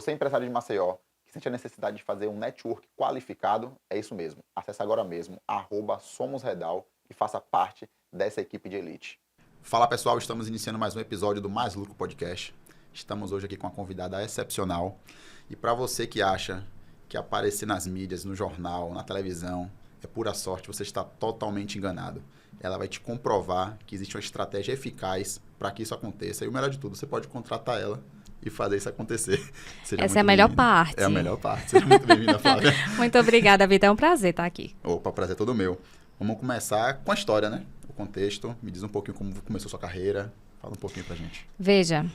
Você, empresário de Maceió, que sente a necessidade de fazer um network qualificado, é isso mesmo. Acesse agora mesmo, @somosredal e faça parte dessa equipe de elite. Fala pessoal, estamos iniciando mais um episódio do Mais Lucro Podcast. Estamos hoje aqui com uma convidada excepcional. E para você que acha que aparecer nas mídias, no jornal, na televisão, é pura sorte, você está totalmente enganado. Ela vai te comprovar que existe uma estratégia eficaz para que isso aconteça. E o melhor de tudo, você pode contratar ela e fazer isso acontecer. Essa é a melhor parte. É a melhor parte. Seja muito bem-vinda, Flávia. Muito obrigada, Vitor. É um prazer estar aqui. Opa, prazer é todo meu. Vamos começar com a história, né? O contexto. Me diz um pouquinho como começou sua carreira. Fala um pouquinho pra gente. Veja,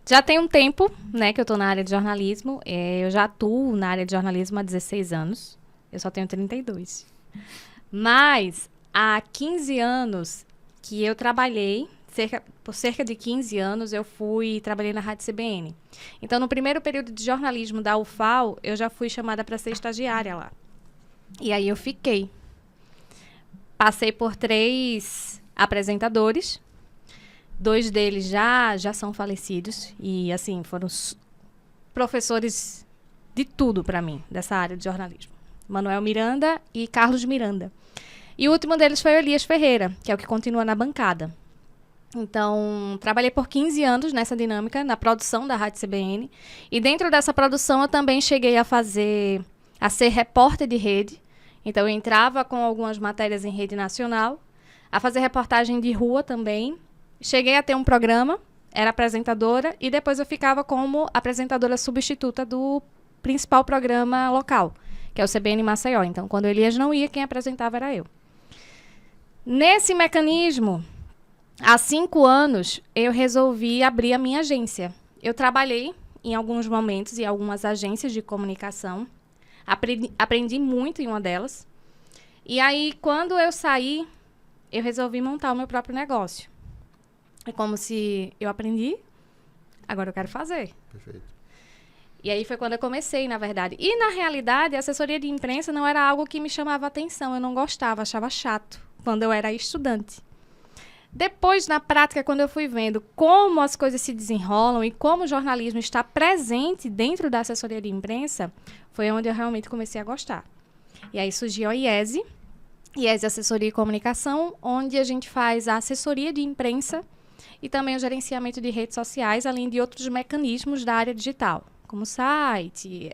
já tem um tempo, né, que eu estou na área de jornalismo. Eu já atuo na área de jornalismo há 16 anos. Eu só tenho 32. Mas há 15 anos que eu trabalhei, por cerca de 15 anos, trabalhei na Rádio CBN. Então, no primeiro período de jornalismo da UFAL, eu já fui chamada para ser estagiária lá. E aí eu fiquei. Passei por 3 apresentadores. 2 deles já são falecidos. E, assim, foram professores de tudo para mim, dessa área de jornalismo. Manuel Miranda e Carlos Miranda. E o último deles foi o Elias Ferreira, que é o que continua na bancada. Então, trabalhei por 15 anos nessa dinâmica, na produção da Rádio CBN. E dentro dessa produção, eu também cheguei a ser repórter de rede. Então, eu entrava com algumas matérias em rede nacional, a fazer reportagem de rua também. Cheguei a ter um programa, era apresentadora, e depois eu ficava como apresentadora substituta do principal programa local, que é o CBN Maceió. Então, quando o Elias não ia, quem apresentava era eu. Nesse mecanismo, há 5 anos, eu resolvi abrir a minha agência. Eu trabalhei em alguns momentos em algumas agências de comunicação. Aprendi muito em uma delas. E aí, quando eu saí, eu resolvi montar o meu próprio negócio. É como se eu aprendi, agora eu quero fazer. Perfeito. E aí foi quando eu comecei, na verdade. E, na realidade, a assessoria de imprensa não era algo que me chamava atenção. Eu não gostava, achava chato, quando eu era estudante. Depois, na prática, quando eu fui vendo como as coisas se desenrolam e como o jornalismo está presente dentro da assessoria de imprensa, foi onde eu realmente comecei a gostar. E aí surgiu a IESE Assessoria e Comunicação, onde a gente faz a assessoria de imprensa e também o gerenciamento de redes sociais, além de outros mecanismos da área digital, como site,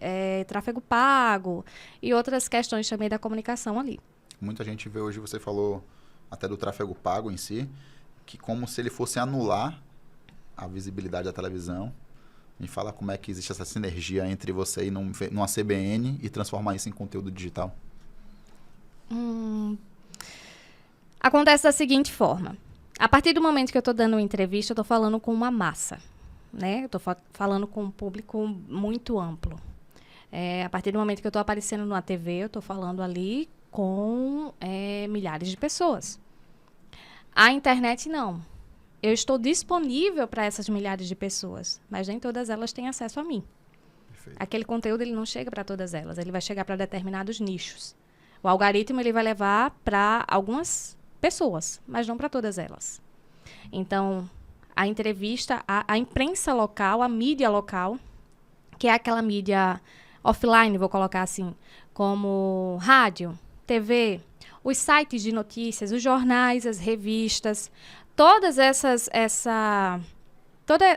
tráfego pago e outras questões também da comunicação ali. Muita gente vê hoje, você falou até do tráfego pago em si, que como se ele fosse anular a visibilidade da televisão. Me fala como é que existe essa sinergia entre você e numa CBN e transformar isso em conteúdo digital. Acontece da seguinte forma. A partir do momento que eu estou dando uma entrevista, eu estou falando com uma massa, né? Eu estou falando com um público muito amplo. A partir do momento que eu estou aparecendo numa TV, eu estou falando ali com milhares de pessoas. A internet, não. Eu estou disponível para essas milhares de pessoas, mas nem todas elas têm acesso a mim. Perfeito. Aquele conteúdo ele não chega para todas elas, ele vai chegar para determinados nichos. O algoritmo ele vai levar para algumas pessoas, mas não para todas elas. Então, a entrevista, a imprensa local, a mídia local, que é aquela mídia offline, vou colocar assim, como rádio, TV, os sites de notícias, os jornais, as revistas, toda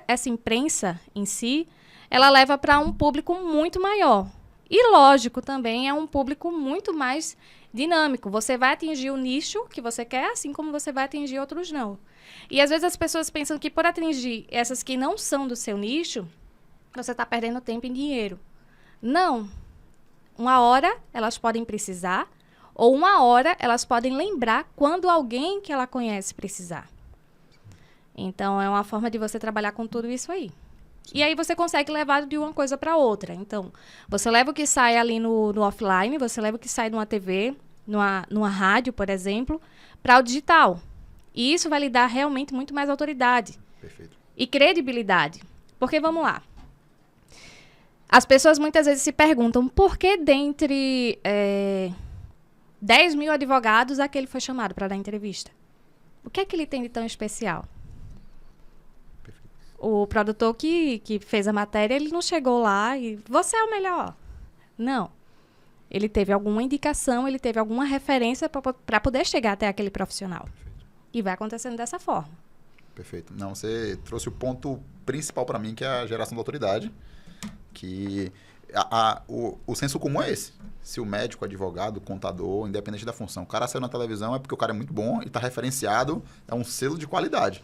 essa imprensa em si, ela leva para um público muito maior. E, lógico, também é um público muito mais dinâmico. Você vai atingir o nicho que você quer, assim como você vai atingir outros não. E, às vezes, as pessoas pensam que por atingir essas que não são do seu nicho, você está perdendo tempo e dinheiro. Não. Uma hora elas podem precisar, ou uma hora elas podem lembrar quando alguém que ela conhece precisar. Então, é uma forma de você trabalhar com tudo isso aí. Sim. E aí você consegue levar de uma coisa para outra. Então, você leva o que sai ali no offline, você leva o que sai numa TV, numa rádio, por exemplo, para o digital. E isso vai lhe dar realmente muito mais autoridade. Perfeito. E credibilidade. Porque, vamos lá, as pessoas muitas vezes se perguntam por que dentre 10 mil advogados aquele foi chamado para dar entrevista? O que é que ele tem de tão especial? o produtor que fez a matéria, ele não chegou lá e você é o melhor. Não. Ele teve alguma indicação, ele teve alguma referência para poder chegar até aquele profissional. Perfeito. E vai acontecendo dessa forma. Perfeito. Não, você trouxe o ponto principal para mim, que é a geração da autoridade. Que o senso comum é esse. Se o médico, advogado, contador, independente da função, o cara saiu na televisão é porque o cara é muito bom e está referenciado, é um selo de qualidade.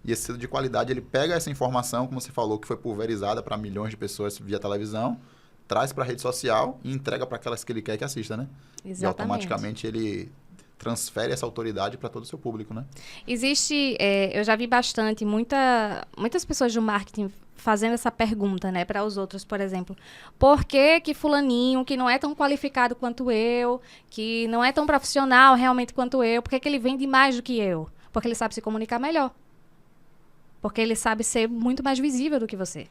E esse selo de qualidade, ele pega essa informação, como você falou, que foi pulverizada para milhões de pessoas via televisão, traz para a rede social e entrega para aquelas que ele quer que assista, né? Exatamente. E automaticamente ele transfere essa autoridade para todo o seu público, né? Existe, eu já vi bastante, muitas pessoas do marketing fazendo essa pergunta, né, para os outros, por exemplo. Por que fulaninho, que não é tão qualificado quanto eu, que não é tão profissional realmente quanto eu, por que ele vende mais do que eu? Porque ele sabe se comunicar melhor. Porque ele sabe ser muito mais visível do que você.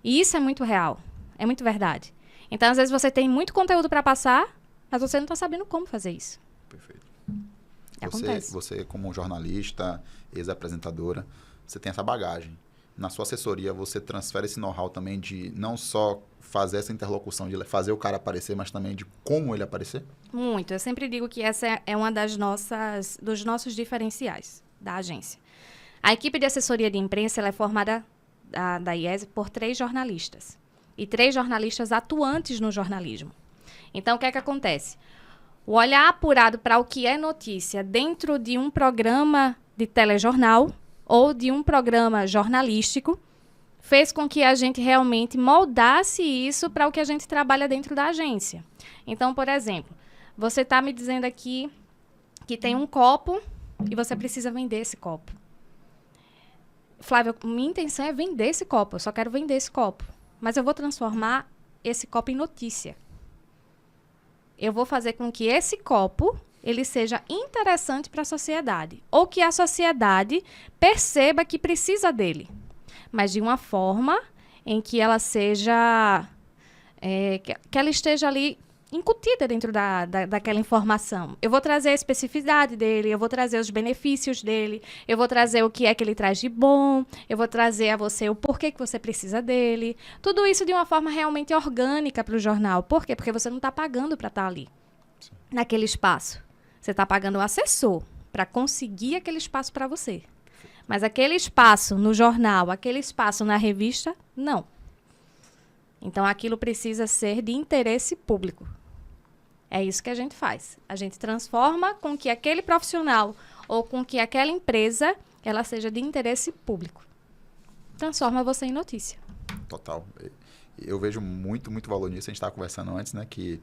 E isso é muito real. É muito verdade. Então, às vezes, você tem muito conteúdo para passar, mas você não está sabendo como fazer isso. Perfeito. Acontece. Você, como jornalista, ex-apresentadora, você tem essa bagagem. Na sua assessoria, você transfere esse know-how também de não só fazer essa interlocução, de fazer o cara aparecer, mas também de como ele aparecer? Muito. Eu sempre digo que essa é uma dos nossos diferenciais da agência. A equipe de assessoria de imprensa ela é formada da IESE por 3 jornalistas. E 3 jornalistas atuantes no jornalismo. Então, o que é que acontece? O olhar apurado para o que é notícia dentro de um programa de telejornal ou de um programa jornalístico fez com que a gente realmente moldasse isso para o que a gente trabalha dentro da agência. Então, por exemplo, você está me dizendo aqui que tem um copo e você precisa vender esse copo. Flávia, minha intenção é vender esse copo, eu só quero vender esse copo. Mas eu vou transformar esse copo em notícia. Eu vou fazer com que esse copo ele seja interessante para a sociedade. Ou que a sociedade perceba que precisa dele. Mas de uma forma em que ela seja... que ela esteja ali incutida dentro daquela informação. Eu vou trazer a especificidade dele, eu vou trazer os benefícios dele, eu vou trazer o que é que ele traz de bom, eu vou trazer a você o porquê que você precisa dele. Tudo isso de uma forma realmente orgânica para o jornal. Por quê? Porque você não está pagando para estar ali, naquele espaço. Você está pagando o assessor para conseguir aquele espaço para você. Mas aquele espaço no jornal, aquele espaço na revista, não. Então, aquilo precisa ser de interesse público. É isso que a gente faz. A gente transforma com que aquele profissional ou com que aquela empresa, ela seja de interesse público. Transforma você em notícia. Total. Eu vejo muito, muito valor nisso. A gente estava conversando antes, né, que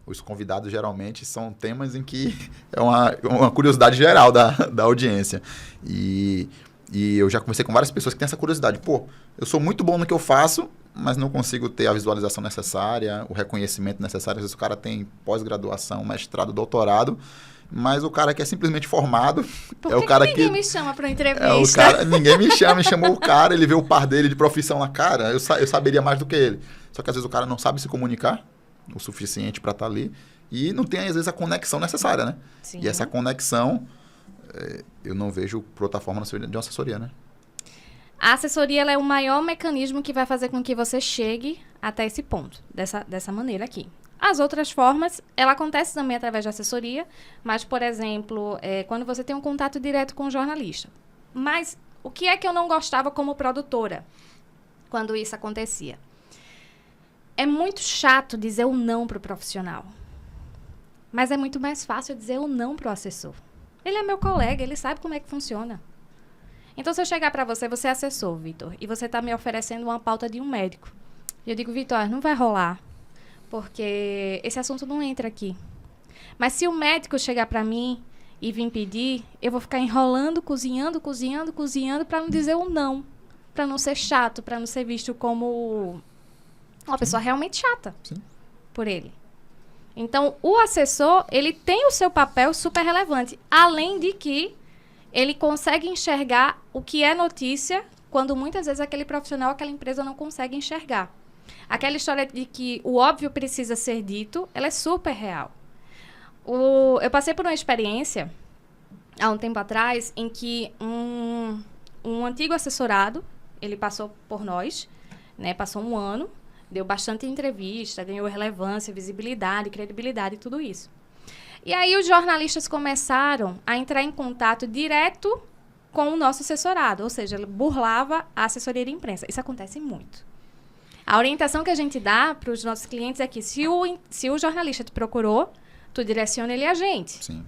os convidados geralmente são temas em que é uma curiosidade geral da audiência. E eu já conversei com várias pessoas que têm essa curiosidade. Pô, eu sou muito bom no que eu faço, mas não consigo ter a visualização necessária, o reconhecimento necessário. Às vezes o cara tem pós-graduação, mestrado, doutorado, mas o cara que é simplesmente formado Por é o cara ninguém que... me chama para entrevista? Ninguém me chamou o cara, ele vê o par dele de profissão lá, cara, eu saberia mais do que ele. Só que às vezes o cara não sabe se comunicar o suficiente para estar ali e não tem, às vezes, a conexão necessária, né? Sim. E essa conexão, eu não vejo por outra forma de uma assessoria, né? A assessoria ela é o maior mecanismo que vai fazer com que você chegue até esse ponto, dessa maneira aqui. As outras formas, ela acontece também através de assessoria, mas, por exemplo, quando você tem um contato direto com o jornalista. Mas o que é que eu não gostava como produtora quando isso acontecia? É muito chato dizer o não para o profissional, mas é muito mais fácil dizer o não para o assessor. Ele é meu colega, ele sabe como é que funciona. Então, se eu chegar para você, você é assessor, Vitor, e você está me oferecendo uma pauta de um médico. E eu digo, Vitor, não vai rolar, porque esse assunto não entra aqui. Mas se o médico chegar para mim e vir pedir, eu vou ficar enrolando, cozinhando para não dizer o não. Para não ser chato, para não ser visto como uma pessoa realmente chata. Sim. Por ele. Então, o assessor, ele tem o seu papel super relevante. Além de que ele consegue enxergar o que é notícia quando muitas vezes aquele profissional, aquela empresa não consegue enxergar. Aquela história de que o óbvio precisa ser dito, ela é super real. Eu passei por uma experiência, há um tempo atrás, em que um antigo assessorado, ele passou por nós, né? Passou um ano, deu bastante entrevista, ganhou relevância, visibilidade, credibilidade e tudo isso. E aí os jornalistas começaram a entrar em contato direto com o nosso assessorado, ou seja, ele burlava a assessoria de imprensa. Isso acontece muito. A orientação que a gente dá para os nossos clientes é que se o jornalista te procurou, tu direciona ele a gente. Sim.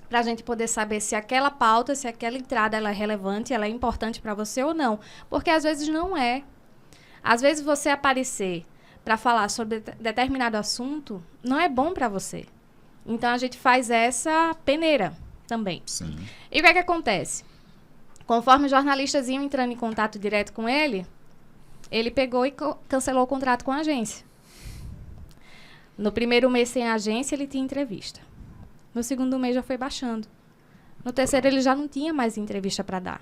Para a gente poder saber se aquela pauta, se aquela entrada ela é relevante, ela é importante para você ou não. Porque às vezes não é. Às vezes você aparecer para falar sobre determinado assunto não é bom para você. Então a gente faz essa peneira também. Sim. E o que é que acontece? Conforme os jornalistas iam entrando em contato direto com ele, ele pegou e cancelou o contrato com a agência. No primeiro mês sem agência, ele tinha entrevista. No segundo mês já foi baixando. No terceiro ele já não tinha mais entrevista para dar.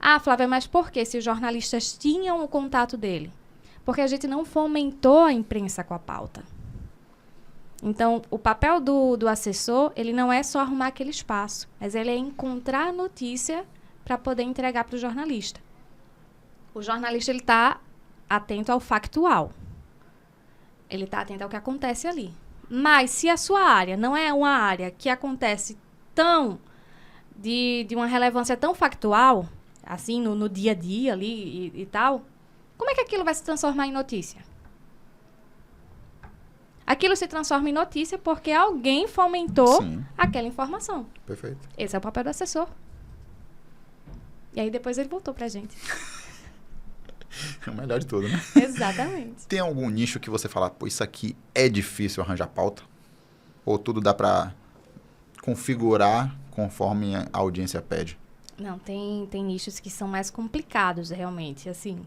Ah, Flávia, mas por que se os jornalistas tinham o contato dele? Porque a gente não fomentou a imprensa com a pauta. Então, o papel do assessor, ele não é só arrumar aquele espaço, mas ele é encontrar a notícia para poder entregar para o jornalista. O jornalista ele está atento ao factual. Ele está atento ao que acontece ali. Mas se a sua área não é uma área que acontece tão de uma relevância tão factual, assim, no dia a dia ali e tal, como é que aquilo vai se transformar em notícia? Aquilo se transforma em notícia porque alguém fomentou aquela informação. Perfeito. Esse é o papel do assessor. E aí depois ele voltou pra gente. É o melhor de tudo, né? Exatamente. Tem algum nicho que você fala, pô, isso aqui é difícil arranjar pauta? Ou tudo dá pra configurar conforme a audiência pede? Não, tem nichos que são mais complicados, realmente, assim.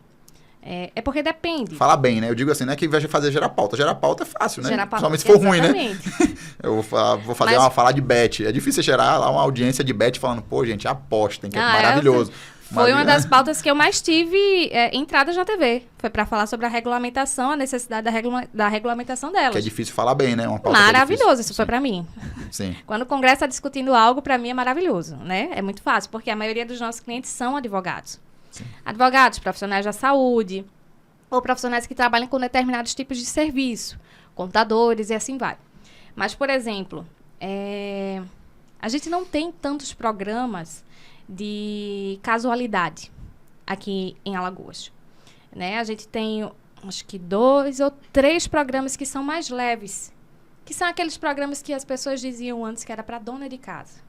É porque depende. Fala bem, né? Eu digo assim, não é que ao invés de fazer gerar pauta. Gerar pauta é fácil, né? Gerar pauta, principalmente se for ruim, né? exatamente. Eu vou fazer falar de bet. É difícil gerar lá uma audiência de bet falando, pô, gente, apostem, que é maravilhoso. Foi uma das pautas que eu mais tive entradas na TV. Foi para falar sobre a regulamentação, a necessidade da regulamentação delas. Que é difícil falar bem, né? Uma pauta maravilhoso, isso foi para mim. Sim. Quando o Congresso está discutindo algo, para mim é maravilhoso, né? É muito fácil, porque a maioria dos nossos clientes são advogados. Sim. Advogados, profissionais da saúde, ou profissionais que trabalham com determinados tipos de serviço, contadores e assim vai. Mas, por exemplo, a gente não tem tantos programas de casualidade aqui em Alagoas, né? A gente tem, acho que 2 ou 3 programas que são mais leves, que são aqueles programas que as pessoas diziam antes que era para dona de casa,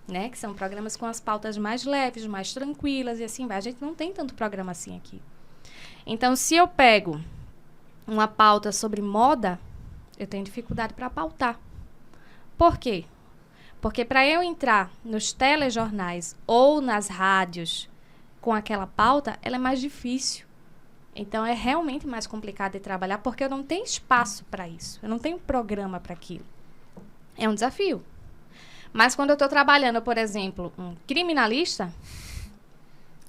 né? Que são programas com as pautas mais leves, mais tranquilas e assim vai. A gente não tem tanto programa assim aqui. Então, se eu pego uma pauta sobre moda, eu tenho dificuldade para pautar. Por quê? Porque para eu entrar nos telejornais ou nas rádios com aquela pauta, ela é mais difícil. Então, é realmente mais complicado de trabalhar porque eu não tenho espaço para isso. Eu não tenho programa para aquilo. É um desafio. Mas quando eu estou trabalhando, por exemplo, um criminalista...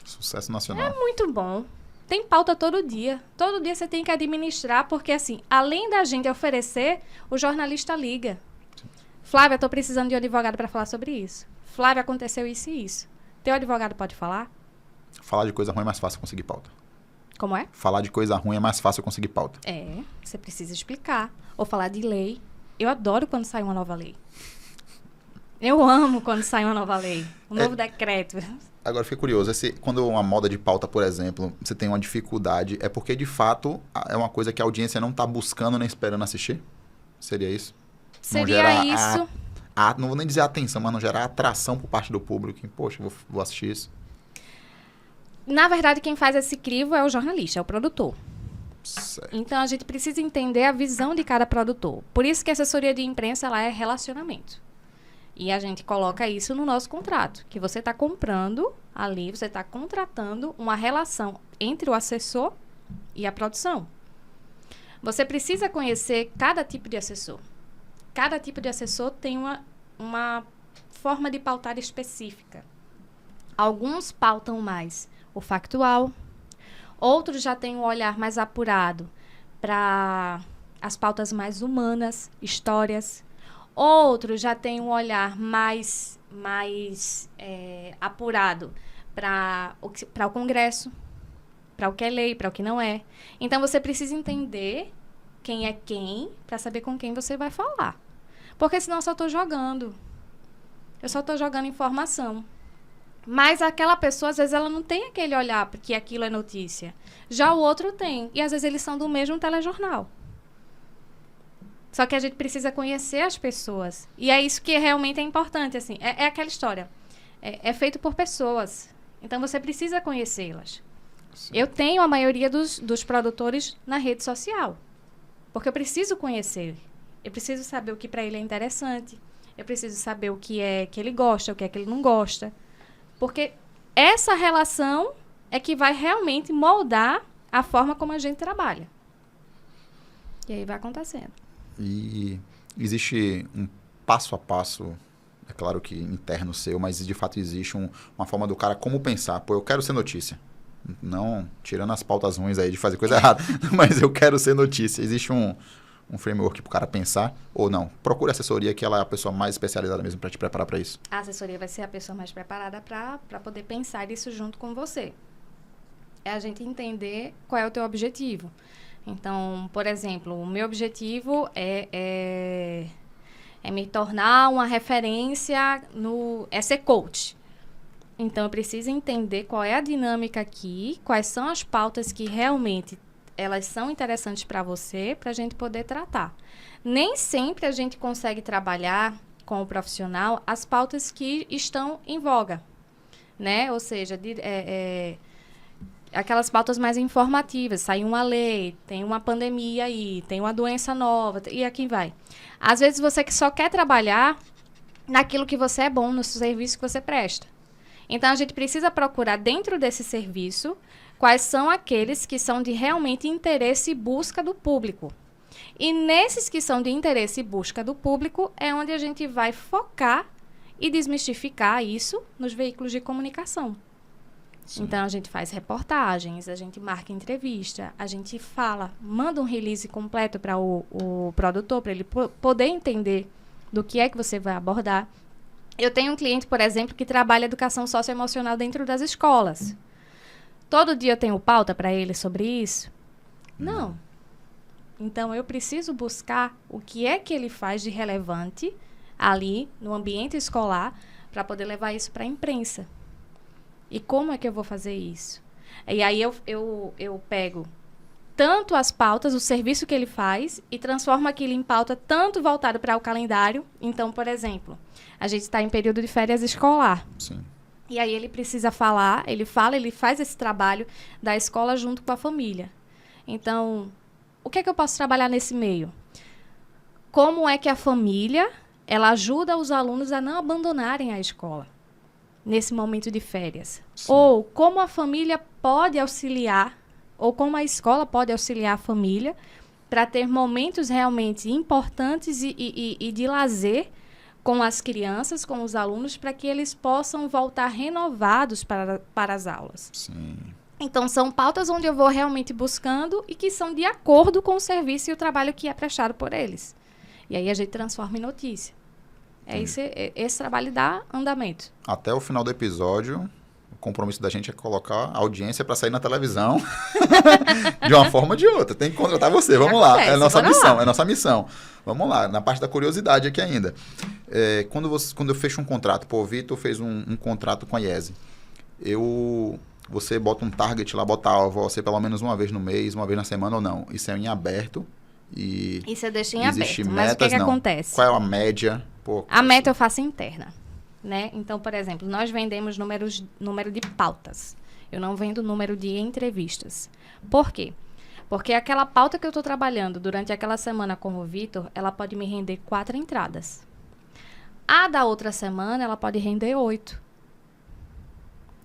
Sucesso nacional. É muito bom. Tem pauta todo dia. Todo dia você tem que administrar, porque assim, além da gente oferecer, o jornalista liga. Flávia, estou precisando de um advogado para falar sobre isso. Flávia, aconteceu isso e isso. Teu advogado pode falar? Falar de coisa ruim é mais fácil conseguir pauta. Como é? Falar de coisa ruim é mais fácil conseguir pauta. Você precisa explicar. Ou falar de lei. Eu adoro quando sai uma nova lei. Eu amo quando sai uma nova lei. Um novo decreto. Agora, fiquei curioso. Quando uma moda de pauta, por exemplo, você tem uma dificuldade, é porque, de fato, é uma coisa que a audiência não está buscando nem esperando assistir? Seria isso? Seria isso. Não vou nem dizer atenção, mas não gerar atração por parte do público. Poxa, vou assistir isso. Na verdade, quem faz esse crivo é o jornalista, é o produtor. Certo. Então, a gente precisa entender a visão de cada produtor. Por isso que a assessoria de imprensa ela é relacionamento. E a gente coloca isso no nosso contrato, que você está comprando ali, você está contratando uma relação entre o assessor e a produção. Você precisa conhecer cada tipo de assessor. Cada tipo de assessor tem uma forma de pautar específica. Alguns pautam mais o factual, outros já têm um olhar mais apurado para as pautas mais humanas, histórias. Outros já têm um olhar mais apurado para o Congresso, para o que é lei, para o que não é. Então, você precisa entender quem é quem para saber com quem você vai falar. Porque senão eu só estou jogando. Eu só estou jogando informação. Mas aquela pessoa, às vezes, ela não tem aquele olhar porque aquilo é notícia. Já o outro tem. E, às vezes, eles são do mesmo telejornal. Só que a gente precisa conhecer as pessoas. E é isso que realmente é importante, assim. É aquela história. É feito por pessoas. Então, você precisa conhecê-las. Sim. Eu tenho a maioria dos produtores na rede social. Porque eu preciso conhecer. Eu preciso saber o que para ele é interessante. Eu preciso saber o que é que ele gosta, o que é que ele não gosta. Porque essa relação é que vai realmente moldar a forma como a gente trabalha. E aí vai acontecendo. E existe um passo a passo, é claro que interno seu, mas de fato existe uma forma do cara como pensar. Pô, eu quero ser notícia. Não tirando as pautas ruins aí de fazer coisa errada, mas eu quero ser notícia. Existe um framework para o cara pensar ou não? Procure assessoria, que ela é a pessoa mais especializada mesmo para te preparar para isso. A assessoria vai ser a pessoa mais preparada para poder pensar isso junto com você. É a gente entender qual é o teu objetivo. Então, por exemplo, o meu objetivo é me tornar uma referência é ser coach. Então, eu preciso entender qual é a dinâmica aqui, quais são as pautas que realmente elas são interessantes para você, para a gente poder tratar. Nem sempre a gente consegue trabalhar com o profissional as pautas que estão em voga, né? Ou seja, aquelas pautas mais informativas. Saiu uma lei, tem uma pandemia aí, tem uma doença nova, e aqui vai. Às vezes você só quer trabalhar naquilo que você é bom, no serviço que você presta. Então, a gente precisa procurar dentro desse serviço quais são aqueles que são de realmente interesse e busca do público. E nesses que são de interesse e busca do público é onde a gente vai focar e desmistificar isso nos veículos de comunicação. Sim. Então, a gente faz reportagens, a gente marca entrevista, a gente fala, manda um release completo para o produtor, para ele poder entender do que é que você vai abordar. Eu tenho um cliente, por exemplo, que trabalha educação socioemocional dentro das escolas. Todo dia eu tenho pauta para ele sobre isso? Não. Então, eu preciso buscar o que é que ele faz de relevante ali no ambiente escolar para poder levar isso para a imprensa. E como é que eu vou fazer isso? E aí eu pego tanto as pautas, o serviço que ele faz, e transformo aquilo em pauta tanto voltado para o calendário. Então, por exemplo, a gente está em período de férias escolar. Sim. E aí ele precisa falar, ele faz esse trabalho da escola junto com a família. Então, o que é que eu posso trabalhar nesse meio? Como é que a família, ela ajuda os alunos a não abandonarem a escola nesse momento de férias? Sim. Ou como a família pode auxiliar, ou como a escola pode auxiliar a família para ter momentos realmente importantes e de lazer com as crianças, com os alunos, para que eles possam voltar renovados para as aulas. Sim. Então, são pautas onde eu vou realmente buscando e que são de acordo com o serviço e o trabalho que é prestado por eles. E aí a gente transforma em notícia. Esse trabalho dá andamento. Até o final do episódio, o compromisso da gente é colocar a audiência para sair na televisão de uma forma ou de outra. Tem que contratar você. Vamos lá. É nossa missão. É nossa missão. Vamos lá. Na parte da curiosidade aqui ainda. Quando eu fecho um contrato, o Vitor fez um contrato com a IESE. Você bota um target lá, bota alvo, você pelo menos uma vez no mês, uma vez na semana ou não. Isso é em aberto. Isso eu deixo em aberto. Mas o que acontece? Qual é a média? A meta eu faço interna. Né? Então, por exemplo, nós vendemos número de pautas. Eu não vendo número de entrevistas. Por quê? Porque aquela pauta que eu estou trabalhando durante aquela semana com o Vitor, ela pode me render 4 entradas. A da outra semana, ela pode render 8.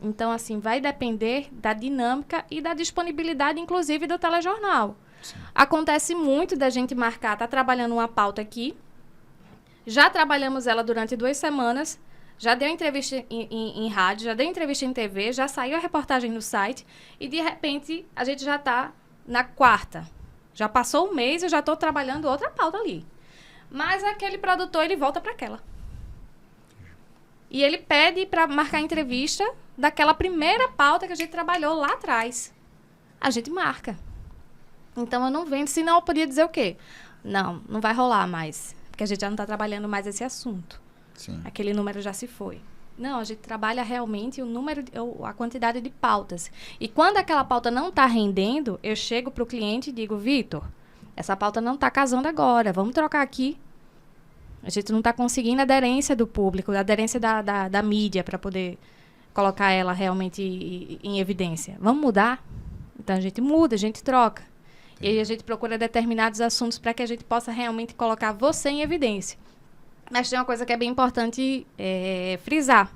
Então, assim, vai depender da dinâmica e da disponibilidade, inclusive, do telejornal. Sim. Acontece muito da gente marcar, tá trabalhando uma pauta aqui, já trabalhamos ela durante 2 semanas, já deu entrevista em rádio, já deu entrevista em TV, já saiu a reportagem no site e, de repente, a gente já está na 4ª. Já passou um mês e eu já estou trabalhando outra pauta ali. Mas aquele produtor, ele volta para aquela. E ele pede para marcar entrevista daquela primeira pauta que a gente trabalhou lá atrás. a gente marca. Então, eu não vendo, senão eu podia dizer o quê? Não vai rolar mais, porque a gente já não está trabalhando mais esse assunto. Sim. Aquele número já se foi. Não, a gente trabalha realmente a quantidade de pautas. E quando aquela pauta não está rendendo, eu chego para o cliente e digo, Vitor, essa pauta não está casando agora, vamos trocar aqui. A gente não está conseguindo a aderência do público, a aderência da mídia para poder colocar ela realmente em evidência. Vamos mudar? Então, a gente muda, a gente troca. E aí a gente procura determinados assuntos para que a gente possa realmente colocar você em evidência. Mas tem uma coisa que é bem importante frisar.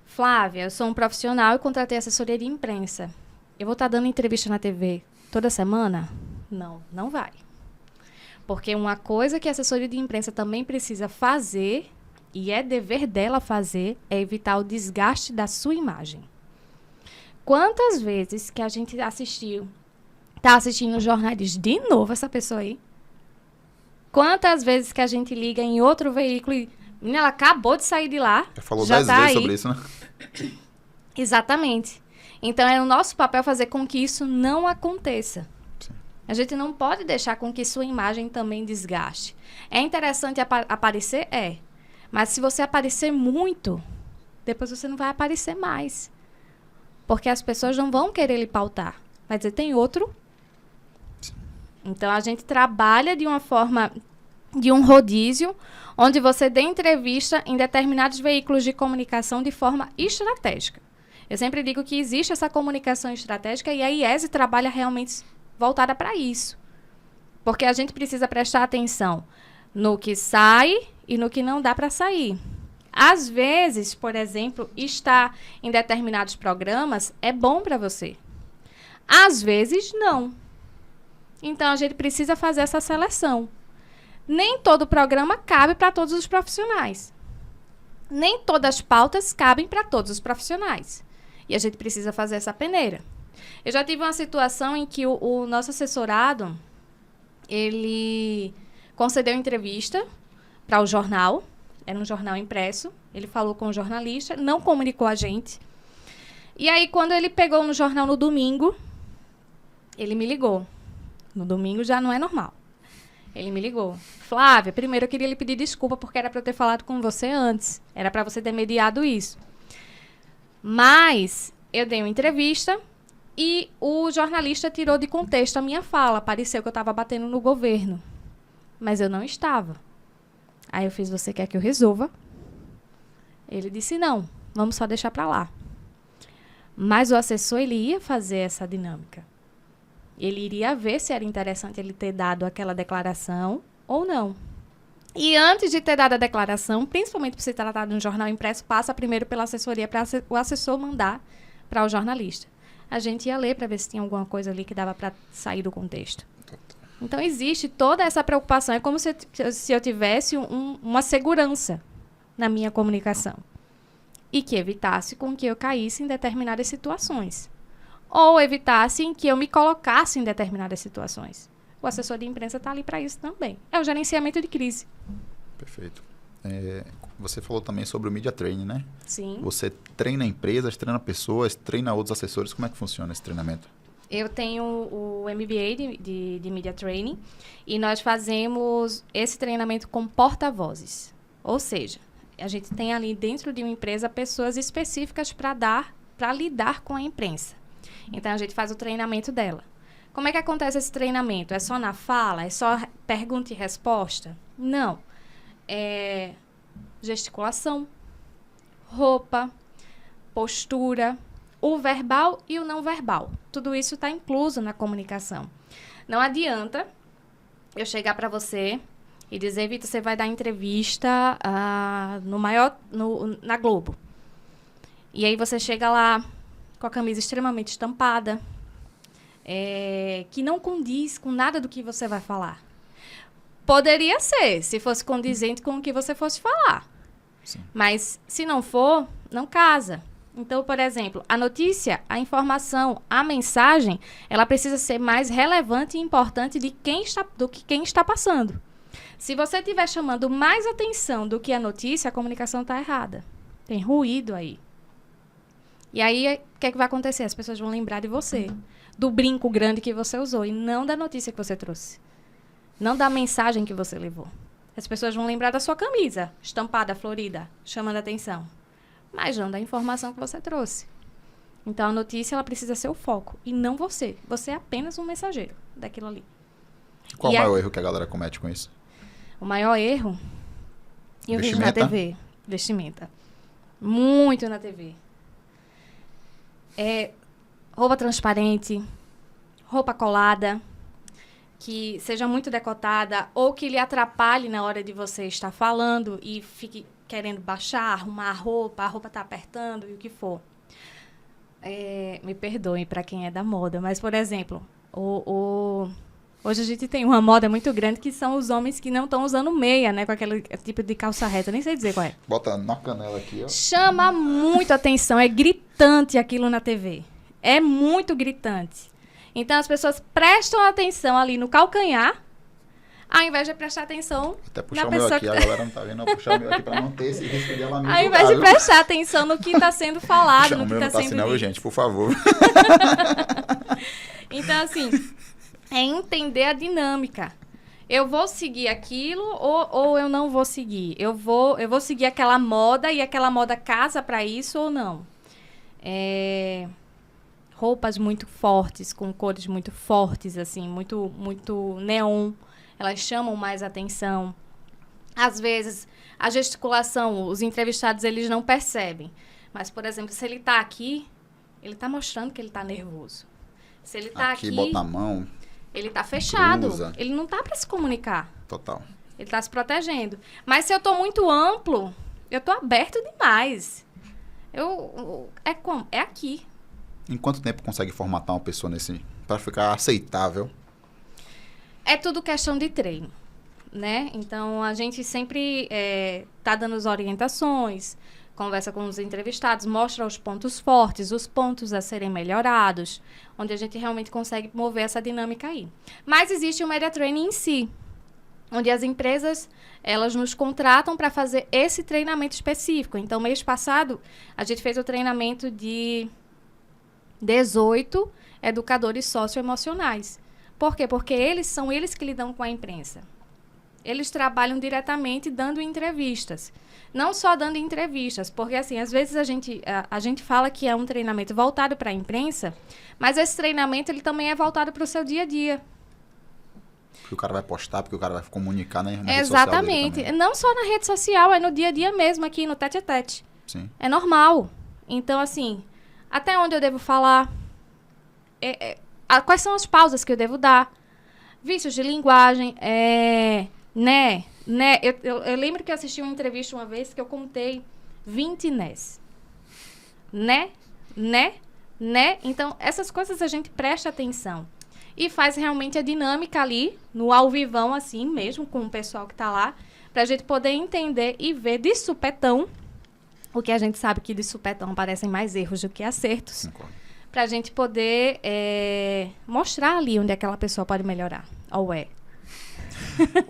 Flávia, eu sou um profissional e contratei assessoria de imprensa. Eu vou estar dando entrevista na TV toda semana? Não vai. Porque uma coisa que a assessoria de imprensa também precisa fazer, e é dever dela fazer, é evitar o desgaste da sua imagem. Quantas vezes que a gente está assistindo jornais de novo essa pessoa aí? Quantas vezes que a gente liga em outro veículo e ela acabou de sair de lá. Já falou já 10 tá vezes aí. sobre isso, né? Exatamente. Então, é o nosso papel fazer com que isso não aconteça. Sim. A gente não pode deixar com que sua imagem também desgaste. É interessante aparecer? É. Mas se você aparecer muito, depois você não vai aparecer mais. Porque as pessoas não vão querer lhe pautar. Vai dizer, tem outro. Então, a gente trabalha de uma forma, de um rodízio, onde você dê entrevista em determinados veículos de comunicação de forma estratégica. Eu sempre digo que existe essa comunicação estratégica e a IESE trabalha realmente voltada para isso. Porque a gente precisa prestar atenção no que sai e no que não dá para sair. Às vezes, por exemplo, estar em determinados programas é bom para você. Às vezes, não. Então, a gente precisa fazer essa seleção. Nem todo programa cabe para todos os profissionais. Nem todas as pautas cabem para todos os profissionais. E a gente precisa fazer essa peneira. Eu já tive uma situação em que o nosso assessorado, ele concedeu entrevista para o jornal. Era um jornal impresso. Ele falou com o jornalista, não comunicou a gente. E aí, quando ele pegou no jornal no domingo, ele me ligou. No domingo já não é normal. Ele me ligou. Flávia, primeiro eu queria lhe pedir desculpa porque era para eu ter falado com você antes. Era para você ter mediado isso. Mas eu dei uma entrevista e o jornalista tirou de contexto a minha fala. Pareceu que eu estava batendo no governo. Mas eu não estava. Aí eu fiz, você quer que eu resolva? Ele disse, não, vamos só deixar para lá. Mas o assessor, ele ia fazer essa dinâmica. Ele iria ver se era interessante ele ter dado aquela declaração ou não. E antes de ter dado a declaração, principalmente por se tratar de um jornal impresso, passa primeiro pela assessoria para o assessor mandar para o jornalista. A gente ia ler para ver se tinha alguma coisa ali que dava para sair do contexto. Então, existe toda essa preocupação. É como se eu tivesse uma segurança na minha comunicação. E que evitasse com que eu caísse em determinadas situações. Ou evitasse que eu me colocasse em determinadas situações. O assessor de imprensa está ali para isso também. É o gerenciamento de crise. Perfeito. Você falou também sobre o Media Training, né? Sim. Você treina empresas, treina pessoas, treina outros assessores. Como é que funciona esse treinamento? Eu tenho o MBA de Media Training e nós fazemos esse treinamento com porta-vozes. Ou seja, a gente tem ali dentro de uma empresa pessoas específicas para lidar com a imprensa. Então, a gente faz o treinamento dela. Como é que acontece esse treinamento? É só na fala? É só pergunta e resposta? Não. É gesticulação, roupa, postura, o verbal e o não verbal. Tudo isso está incluso na comunicação. Não adianta eu chegar para você e dizer, Vitor, você vai dar entrevista na Globo. E aí você chega lá com a camisa extremamente estampada, que não condiz com nada do que você vai falar. Poderia ser, se fosse condizente com o que você fosse falar. Sim. Mas, se não for, não casa. Então, por exemplo, a notícia, a informação, a mensagem, ela precisa ser mais relevante e importante do que quem está passando. Se você estiver chamando mais atenção do que a notícia, a comunicação está errada. Tem ruído aí. E aí, o que é que vai acontecer? As pessoas vão lembrar de você. do brinco grande que você usou e não da notícia que você trouxe. Não da mensagem que você levou. As pessoas vão lembrar da sua camisa, estampada, florida, chamando a atenção. Mas não da informação que você trouxe. Então, a notícia, ela precisa ser o foco. E não você. Você é apenas um mensageiro daquilo ali. Qual o maior erro que a galera comete com isso? O maior erro, eu vejo na TV. Vestimenta. Muito na TV. Roupa transparente, roupa colada, que seja muito decotada ou que lhe atrapalhe na hora de você estar falando e fique querendo baixar, arrumar a roupa está apertando e o que for. Me perdoem para quem é da moda, mas, por exemplo, hoje a gente tem uma moda muito grande que são os homens que não estão usando meia, né? Com aquele tipo de calça reta, nem sei dizer qual é. Bota na canela aqui, ó. Chama muito atenção, é gritante aquilo na TV. É muito gritante. Então, as pessoas prestam atenção ali no calcanhar, ao invés de prestar atenção até puxar na pessoa... Até puxar o meu aqui, a galera não tá vendo, eu vou puxar o meu aqui pra não ter esse risco de ela me Ao invés de prestar atenção no que está sendo falado, no que está sendo dito. Gente, por favor. Então, assim, é entender a dinâmica. Eu vou seguir aquilo ou eu não vou seguir? Eu vou seguir aquela moda e aquela moda casa para isso ou não? Roupas muito fortes, com cores muito fortes, assim, muito, muito neon. Elas chamam mais atenção. Às vezes, a gesticulação, os entrevistados, eles não percebem. Mas, por exemplo, se ele está aqui, ele está mostrando que ele está nervoso. Se ele está aqui, bota a mão, ele está fechado. Cruza. Ele não está para se comunicar. Total. Ele está se protegendo. Mas se eu estou muito amplo, eu estou aberto demais. É aqui. Em quanto tempo consegue formatar uma pessoa para ficar aceitável? É tudo questão de treino, né? Então, a gente sempre tá dando as orientações, conversa com os entrevistados, mostra os pontos fortes, os pontos a serem melhorados, onde a gente realmente consegue mover essa dinâmica aí. Mas existe o Media Training em si, onde as empresas, elas nos contratam para fazer esse treinamento específico. Então, mês passado, a gente fez o treinamento de 18 educadores socioemocionais. Por quê? Porque são eles que lidam com a imprensa. Eles trabalham diretamente dando entrevistas. Não só dando entrevistas, porque, assim, às vezes a gente fala que é um treinamento voltado para a imprensa, mas esse treinamento ele também é voltado para o seu dia a dia. Porque o cara vai postar, porque o cara vai comunicar na rede social. Exatamente. Não só na rede social, é no dia a dia mesmo, aqui no tete-a-tete. Sim. É normal. Então, assim, até onde eu devo falar? Quais são as pausas que eu devo dar? Vícios de linguagem, né? Eu lembro que eu assisti uma entrevista uma vez que eu contei 20 nés. Né? Então, essas coisas a gente presta atenção. E faz realmente a dinâmica ali, no ao vivão, assim mesmo, com o pessoal que tá lá, pra gente poder entender e ver de supetão, o que a gente sabe que de supetão aparecem mais erros do que acertos. Concordo. Pra gente poder mostrar ali onde aquela pessoa pode melhorar.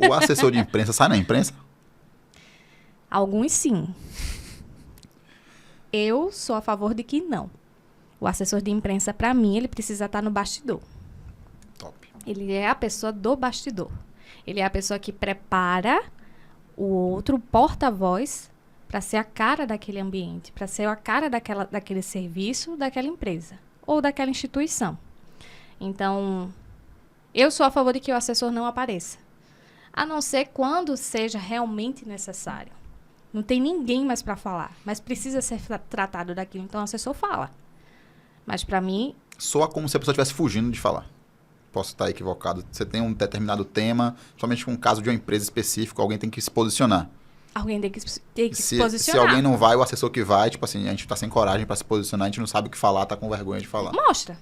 O assessor de imprensa sai na imprensa? Alguns sim. Eu sou a favor de que não. O assessor de imprensa, pra mim, ele precisa estar no bastidor. Top. Ele é a pessoa do bastidor. Ele é a pessoa que prepara o outro porta-voz para ser a cara daquele ambiente, para ser a cara daquele serviço, daquela empresa ou daquela instituição. Então, eu sou a favor de que o assessor não apareça. A não ser quando seja realmente necessário. Não tem ninguém mais para falar, mas precisa ser tratado daquilo, então o assessor fala. Mas para mim... Soa como se a pessoa estivesse fugindo de falar. Posso estar equivocado. Você tem um determinado tema, somente com um caso de uma empresa específica, alguém tem que se posicionar. Alguém tem que se posicionar. Se alguém não vai, o assessor que vai, tipo assim, a gente tá sem coragem para se posicionar, a gente não sabe o que falar, tá com vergonha de falar. Mostra.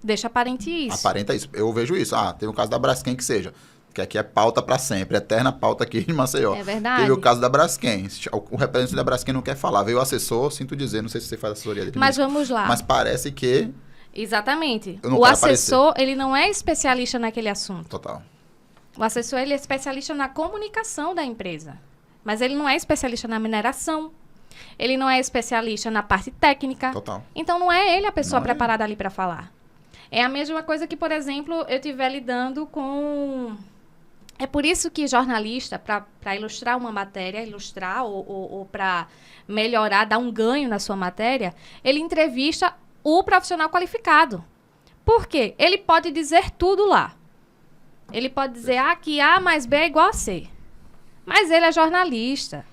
Deixa aparente isso. Aparenta isso. Eu vejo isso. Teve o caso da Braskem que seja. Que aqui é pauta para sempre, eterna pauta aqui em Maceió. É verdade. Teve o caso da Braskem. O representante da Braskem não quer falar. Veio o assessor, sinto dizer, não sei se você faz assessoria dele. Mas vamos lá. Mas parece que... Exatamente. O assessor, ele não é especialista naquele assunto. Total. O assessor, ele é especialista na comunicação da empresa. Mas ele não é especialista na mineração. Ele não é especialista na parte técnica. Total. Então, não é ele a pessoa preparada ali para falar. É a mesma coisa que, por exemplo, eu estiver lidando com... É por isso que jornalista, para ilustrar uma matéria, ilustrar ou para melhorar, dar um ganho na sua matéria, ele entrevista o profissional qualificado. Por quê? Ele pode dizer tudo lá. Ele pode dizer que A mais B é igual a C. Mas ele é jornalista.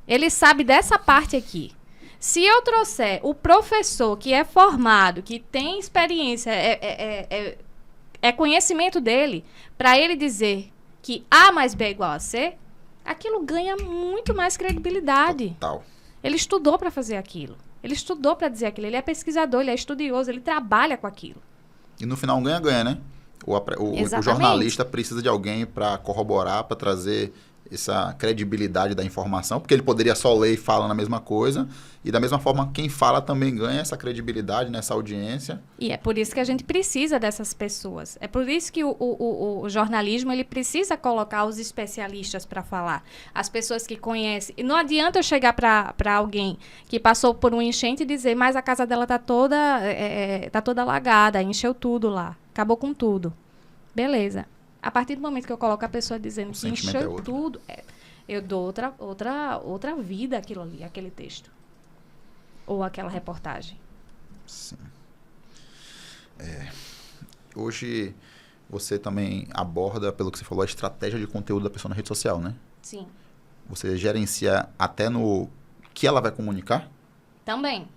Ele sabe dessa parte aqui. Se eu trouxer o professor que é formado, que tem experiência, é conhecimento dele, para ele dizer que A mais B é igual a C, aquilo ganha muito mais credibilidade. Total. Ele estudou para fazer aquilo. Ele estudou para dizer aquilo. Ele é pesquisador, ele é estudioso, ele trabalha com aquilo. E no final ganha-ganha, né? O jornalista precisa de alguém para corroborar, para trazer essa credibilidade da informação, porque ele poderia só ler e falar na mesma coisa, e da mesma forma quem fala também ganha essa credibilidade nessa audiência. E é por isso que a gente precisa dessas pessoas. É por isso que o jornalismo ele precisa colocar os especialistas para falar, as pessoas que conhecem. E não adianta eu chegar para alguém que passou por um enchente e dizer, mas a casa dela tá toda alagada, encheu tudo lá, acabou com tudo. Beleza. A partir do momento que eu coloco a pessoa dizendo que encheu tudo, eu dou outra vida àquilo ali, aquele texto. Ou aquela reportagem. Sim. Hoje, você também aborda, pelo que você falou, a estratégia de conteúdo da pessoa na rede social, né? Sim. Você gerencia até no que ela vai comunicar? Também.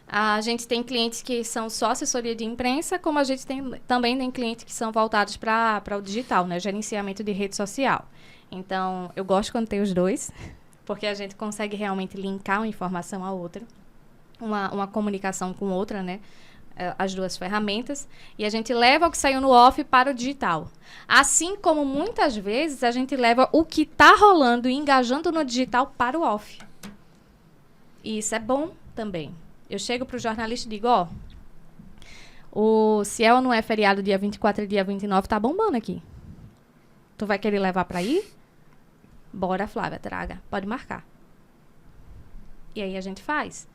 A gente tem clientes que são só assessoria de imprensa, como a gente também tem clientes que são voltados para o digital, né? Gerenciamento de rede social. Então, eu gosto quando tem os dois, porque a gente consegue realmente linkar uma informação a outra, uma comunicação com outra, né? As duas ferramentas. E a gente leva o que saiu no off para o digital. Assim como muitas vezes a gente leva o que está rolando e engajando no digital para o off. E isso é bom também. Eu chego para o jornalista e digo, o Ciel não é feriado dia 24 e dia 29, tá bombando aqui. Tu vai querer levar para aí? Bora, Flávia, traga. Pode marcar. E aí a gente faz.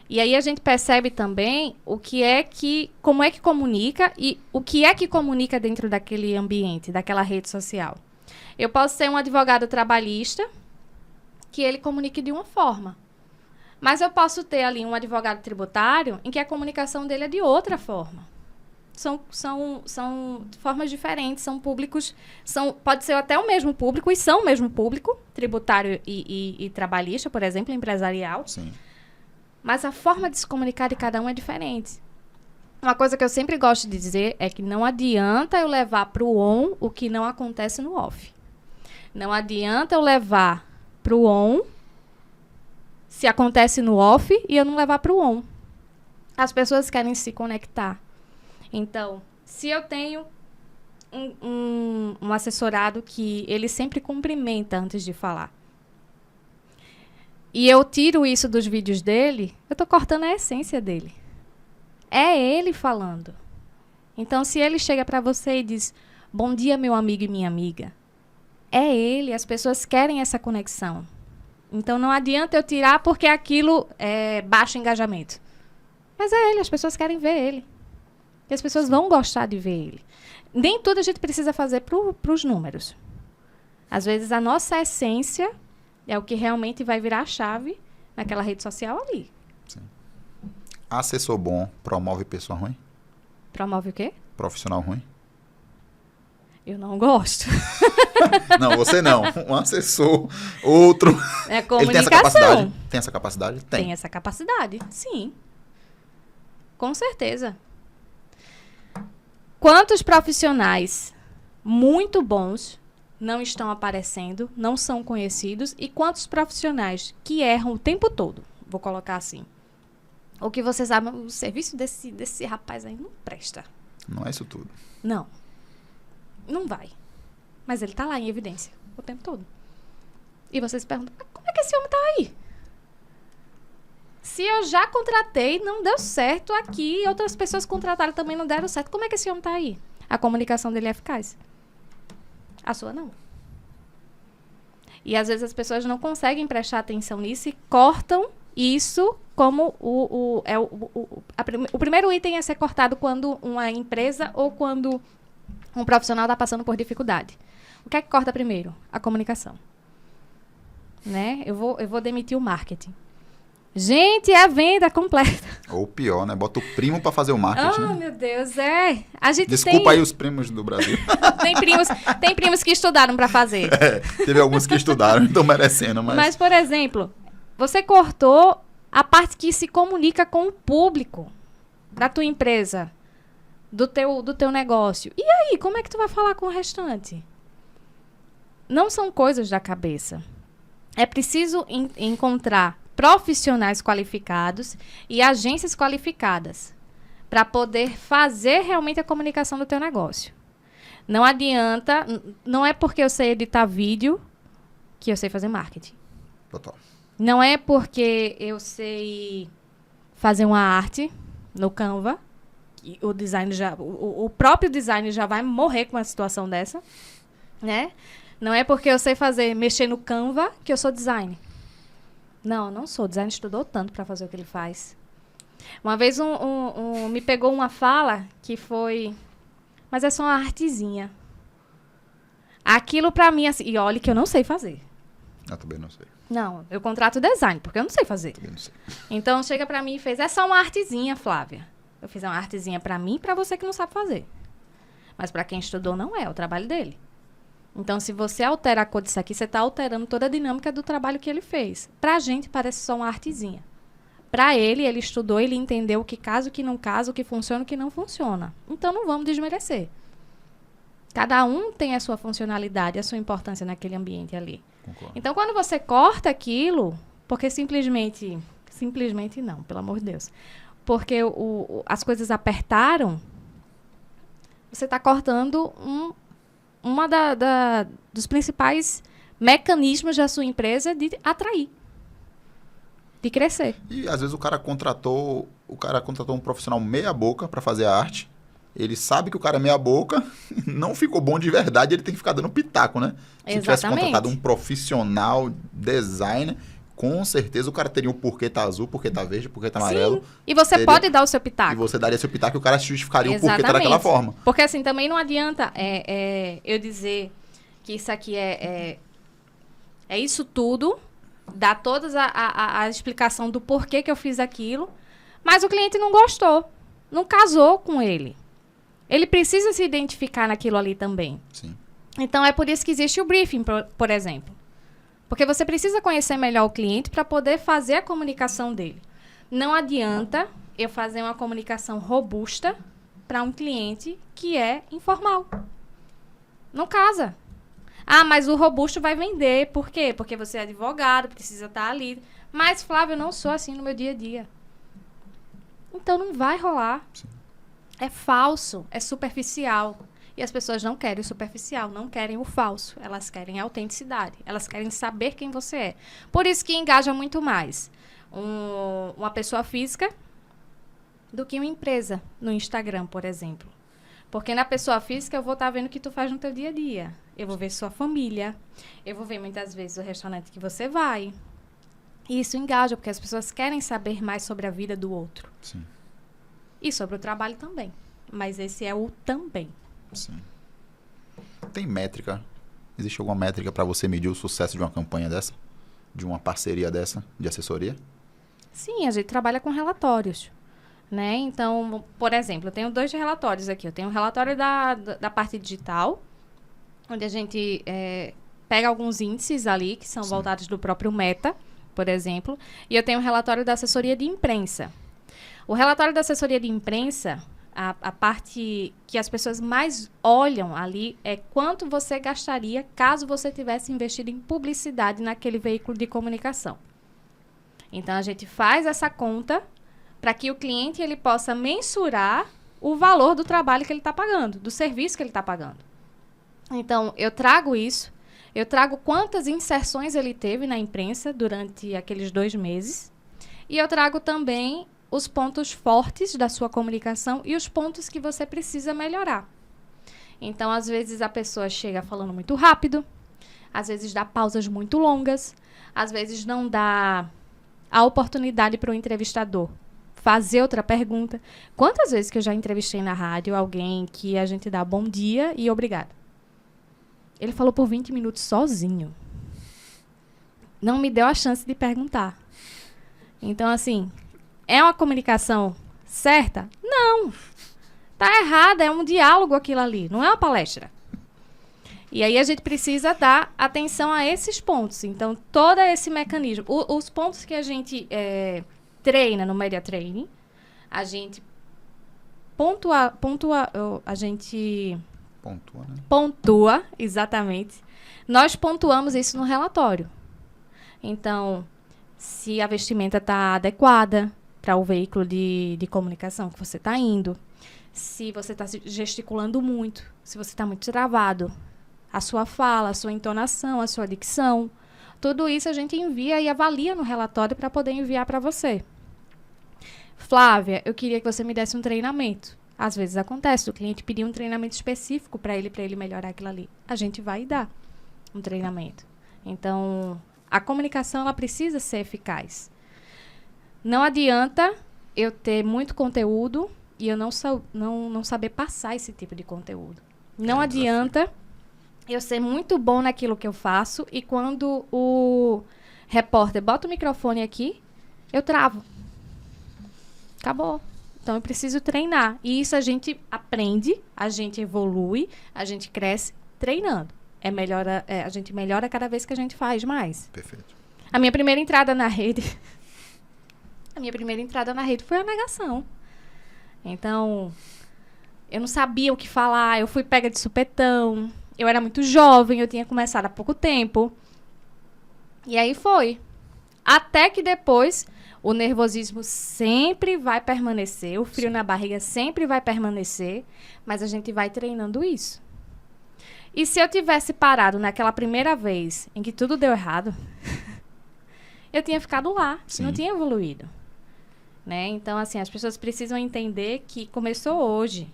E aí a gente percebe também como é que comunica e o que é que comunica dentro daquele ambiente, daquela rede social. Eu posso ser um advogado trabalhista que ele comunique de uma forma. Mas eu posso ter ali um advogado tributário em que a comunicação dele é de outra forma. São formas diferentes, são públicos, pode ser até o mesmo público, e são o mesmo público, tributário e trabalhista, por exemplo, empresarial. Sim. Mas a forma de se comunicar de cada um é diferente. Uma coisa que eu sempre gosto de dizer é que não adianta eu levar para o on o que não acontece no off. Não adianta eu levar para o on se acontece no off e eu não levar para o on. As pessoas querem se conectar. Então, se eu tenho um assessorado que ele sempre cumprimenta antes de falar, e eu tiro isso dos vídeos dele, eu estou cortando a essência dele. É ele falando. Então, se ele chega para você e diz, bom dia, meu amigo e minha amiga, é ele, as pessoas querem essa conexão. Então, não adianta eu tirar porque aquilo é baixo engajamento. Mas é ele, as pessoas querem ver ele. E as pessoas vão gostar de ver ele. Nem tudo a gente precisa fazer para os números. Às vezes, a nossa essência é o que realmente vai virar a chave naquela rede social ali. Sim. Assessor bom promove pessoa ruim? Promove o quê? Profissional ruim? Eu não gosto. Não, você não. Um assessor, outro. É comunicação. Ele tem essa capacidade? Tem essa capacidade? Tem essa capacidade, sim. Com certeza. Quantos profissionais muito bons não estão aparecendo, não são conhecidos, e quantos profissionais que erram o tempo todo, vou colocar assim. O que você sabe, o serviço desse rapaz aí não presta. Não é isso tudo. Não. Não vai. Mas ele tá lá em evidência o tempo todo. E você se pergunta, como é que esse homem tá aí? Se eu já contratei, não deu certo aqui, outras pessoas contrataram também não deram certo, como é que esse homem tá aí? A comunicação dele é eficaz. A sua não. E às vezes as pessoas não conseguem prestar atenção nisso e cortam isso como o primeiro item a ser cortado quando uma empresa ou quando um profissional está passando por dificuldade. O que é que corta primeiro? A comunicação. Né? Eu vou demitir o marketing. Gente, é a venda completa. Ou pior, né? Bota o primo para fazer o marketing. Oh, meu Deus, é. A gente Desculpa aí os primos do Brasil. tem primos que estudaram para fazer. Teve alguns que estudaram, estão merecendo. Mas, por exemplo, você cortou a parte que se comunica com o público da tua empresa, do teu negócio. E aí, como é que tu vai falar com o restante? Não são coisas da cabeça. É preciso encontrar profissionais qualificados e agências qualificadas para poder fazer realmente a comunicação do teu negócio. Não adianta, não é porque eu sei editar vídeo que eu sei fazer marketing. Total. Não é porque eu sei fazer uma arte no Canva, que o design o próprio design já vai morrer com uma situação dessa, né? Não é porque eu sei mexer no Canva que eu sou design. Não sou. O design estudou tanto para fazer o que ele faz. Uma vez me pegou uma fala que foi, mas é só uma artezinha. Aquilo para mim, assim, e olha que eu não sei fazer. Eu também não sei. Não, eu contrato design, porque eu não sei fazer. Também não sei. Então, chega para mim e fez, é só uma artezinha, Flávia. Eu fiz uma artezinha para mim e para você que não sabe fazer. Mas para quem estudou, não é o trabalho dele. Então, se você altera a cor disso aqui, você está alterando toda a dinâmica do trabalho que ele fez. Para a gente, parece só uma artezinha. Para ele estudou, ele entendeu o que casa, o que não casa, o que funciona, o que não funciona. Então, não vamos desmerecer. Cada um tem a sua funcionalidade, a sua importância naquele ambiente ali. Concordo. Então, quando você corta aquilo, porque simplesmente não, pelo amor de Deus, porque as coisas apertaram, você está cortando uma dos principais mecanismos da sua empresa de atrair, de crescer. E às vezes o cara contratou um profissional meia boca para fazer a arte. Ele sabe que o cara é meia boca, não ficou bom de verdade, ele tem que ficar dando pitaco, né? Se tivesse contratado um profissional designer, com certeza o cara teria o porquê tá azul, porquê tá verde, porquê tá amarelo. Sim. E você pode dar o seu pitaco. E você daria seu pitaco e o cara justificaria o porquê tá daquela forma. Porque assim, também não adianta eu dizer que isso aqui é isso tudo, dar toda a explicação do porquê que eu fiz aquilo, mas o cliente não gostou, não casou com ele. Ele precisa se identificar naquilo ali também. Sim. Então, é por isso que existe o briefing, por exemplo. Porque você precisa conhecer melhor o cliente para poder fazer a comunicação dele. Não adianta eu fazer uma comunicação robusta para um cliente que é informal. Não casa. Ah, mas o robusto vai vender. Por quê? Porque você é advogado, precisa estar ali. Mas, Flávio, eu não sou assim no meu dia a dia. Então, não vai rolar. Sim. É falso, é superficial. E as pessoas não querem o superficial, não querem o falso. Elas querem a autenticidade. Elas querem saber quem você é. Por isso que engaja muito mais uma pessoa física do que uma empresa no Instagram, por exemplo. Porque na pessoa física eu vou estar vendo o que tu faz no teu dia a dia. Eu vou ver sua família. Eu vou ver muitas vezes o restaurante que você vai. E isso engaja, porque as pessoas querem saber mais sobre a vida do outro. Sim. E sobre o trabalho também. Mas esse é o também. Sim. Tem métrica? Existe alguma métrica para você medir o sucesso de uma campanha dessa? De uma parceria dessa, de assessoria? Sim, a gente trabalha com relatórios. Né? Então, por exemplo, eu tenho 2 relatórios aqui. Eu tenho um relatório da parte digital, onde a gente pega alguns índices ali, que são voltados do próprio Meta, por exemplo. E eu tenho um relatório da assessoria de imprensa. O relatório da assessoria de imprensa, a parte que as pessoas mais olham ali é quanto você gastaria caso você tivesse investido em publicidade naquele veículo de comunicação. Então, a gente faz essa conta para que o cliente ele possa mensurar o valor do trabalho que ele está pagando, do serviço que ele está pagando. Então, eu trago isso, eu trago quantas inserções ele teve na imprensa durante aqueles 2 meses, e eu trago também os pontos fortes da sua comunicação e os pontos que você precisa melhorar. Então, às vezes, a pessoa chega falando muito rápido, às vezes dá pausas muito longas, às vezes não dá a oportunidade para o entrevistador fazer outra pergunta. Quantas vezes que eu já entrevistei na rádio alguém que a gente dá bom dia e obrigado. Ele falou por 20 minutos sozinho. Não me deu a chance de perguntar. Então, assim, é uma comunicação certa? Não. Tá errada, é um diálogo aquilo ali, não é uma palestra. E aí a gente precisa dar atenção a esses pontos. Então, todo esse mecanismo. Os pontos que a gente treina no Media Training, a gente pontua, exatamente. Nós pontuamos isso no relatório. Então, se a vestimenta está adequada para o veículo de comunicação que você está indo, se você está gesticulando muito, se você está muito travado, a sua fala, a sua entonação, a sua dicção, tudo isso a gente envia e avalia no relatório para poder enviar para você. Flávia, eu queria que você me desse um treinamento. Às vezes acontece, o cliente pedir um treinamento específico para ele melhorar aquilo ali. A gente vai dar um treinamento. Então, a comunicação ela precisa ser eficaz. Não adianta eu ter muito conteúdo e eu não saber passar esse tipo de conteúdo. Não adianta eu ser muito bom naquilo que eu faço e quando o repórter bota o microfone aqui, eu travo. Acabou. Então, eu preciso treinar. E isso a gente aprende, a gente evolui, a gente cresce treinando. A gente melhora cada vez que a gente faz mais. Perfeito. A minha primeira entrada na rede foi a negação. Então, eu não sabia o que falar, eu fui pega de supetão, eu era muito jovem, eu tinha começado há pouco tempo. E aí foi. Até que depois, o nervosismo sempre vai permanecer, o frio na barriga sempre vai permanecer, mas a gente vai treinando isso. E se eu tivesse parado naquela primeira vez em que tudo deu errado, eu tinha ficado lá, não tinha evoluído. Né? Então, assim, as pessoas precisam entender que começou hoje.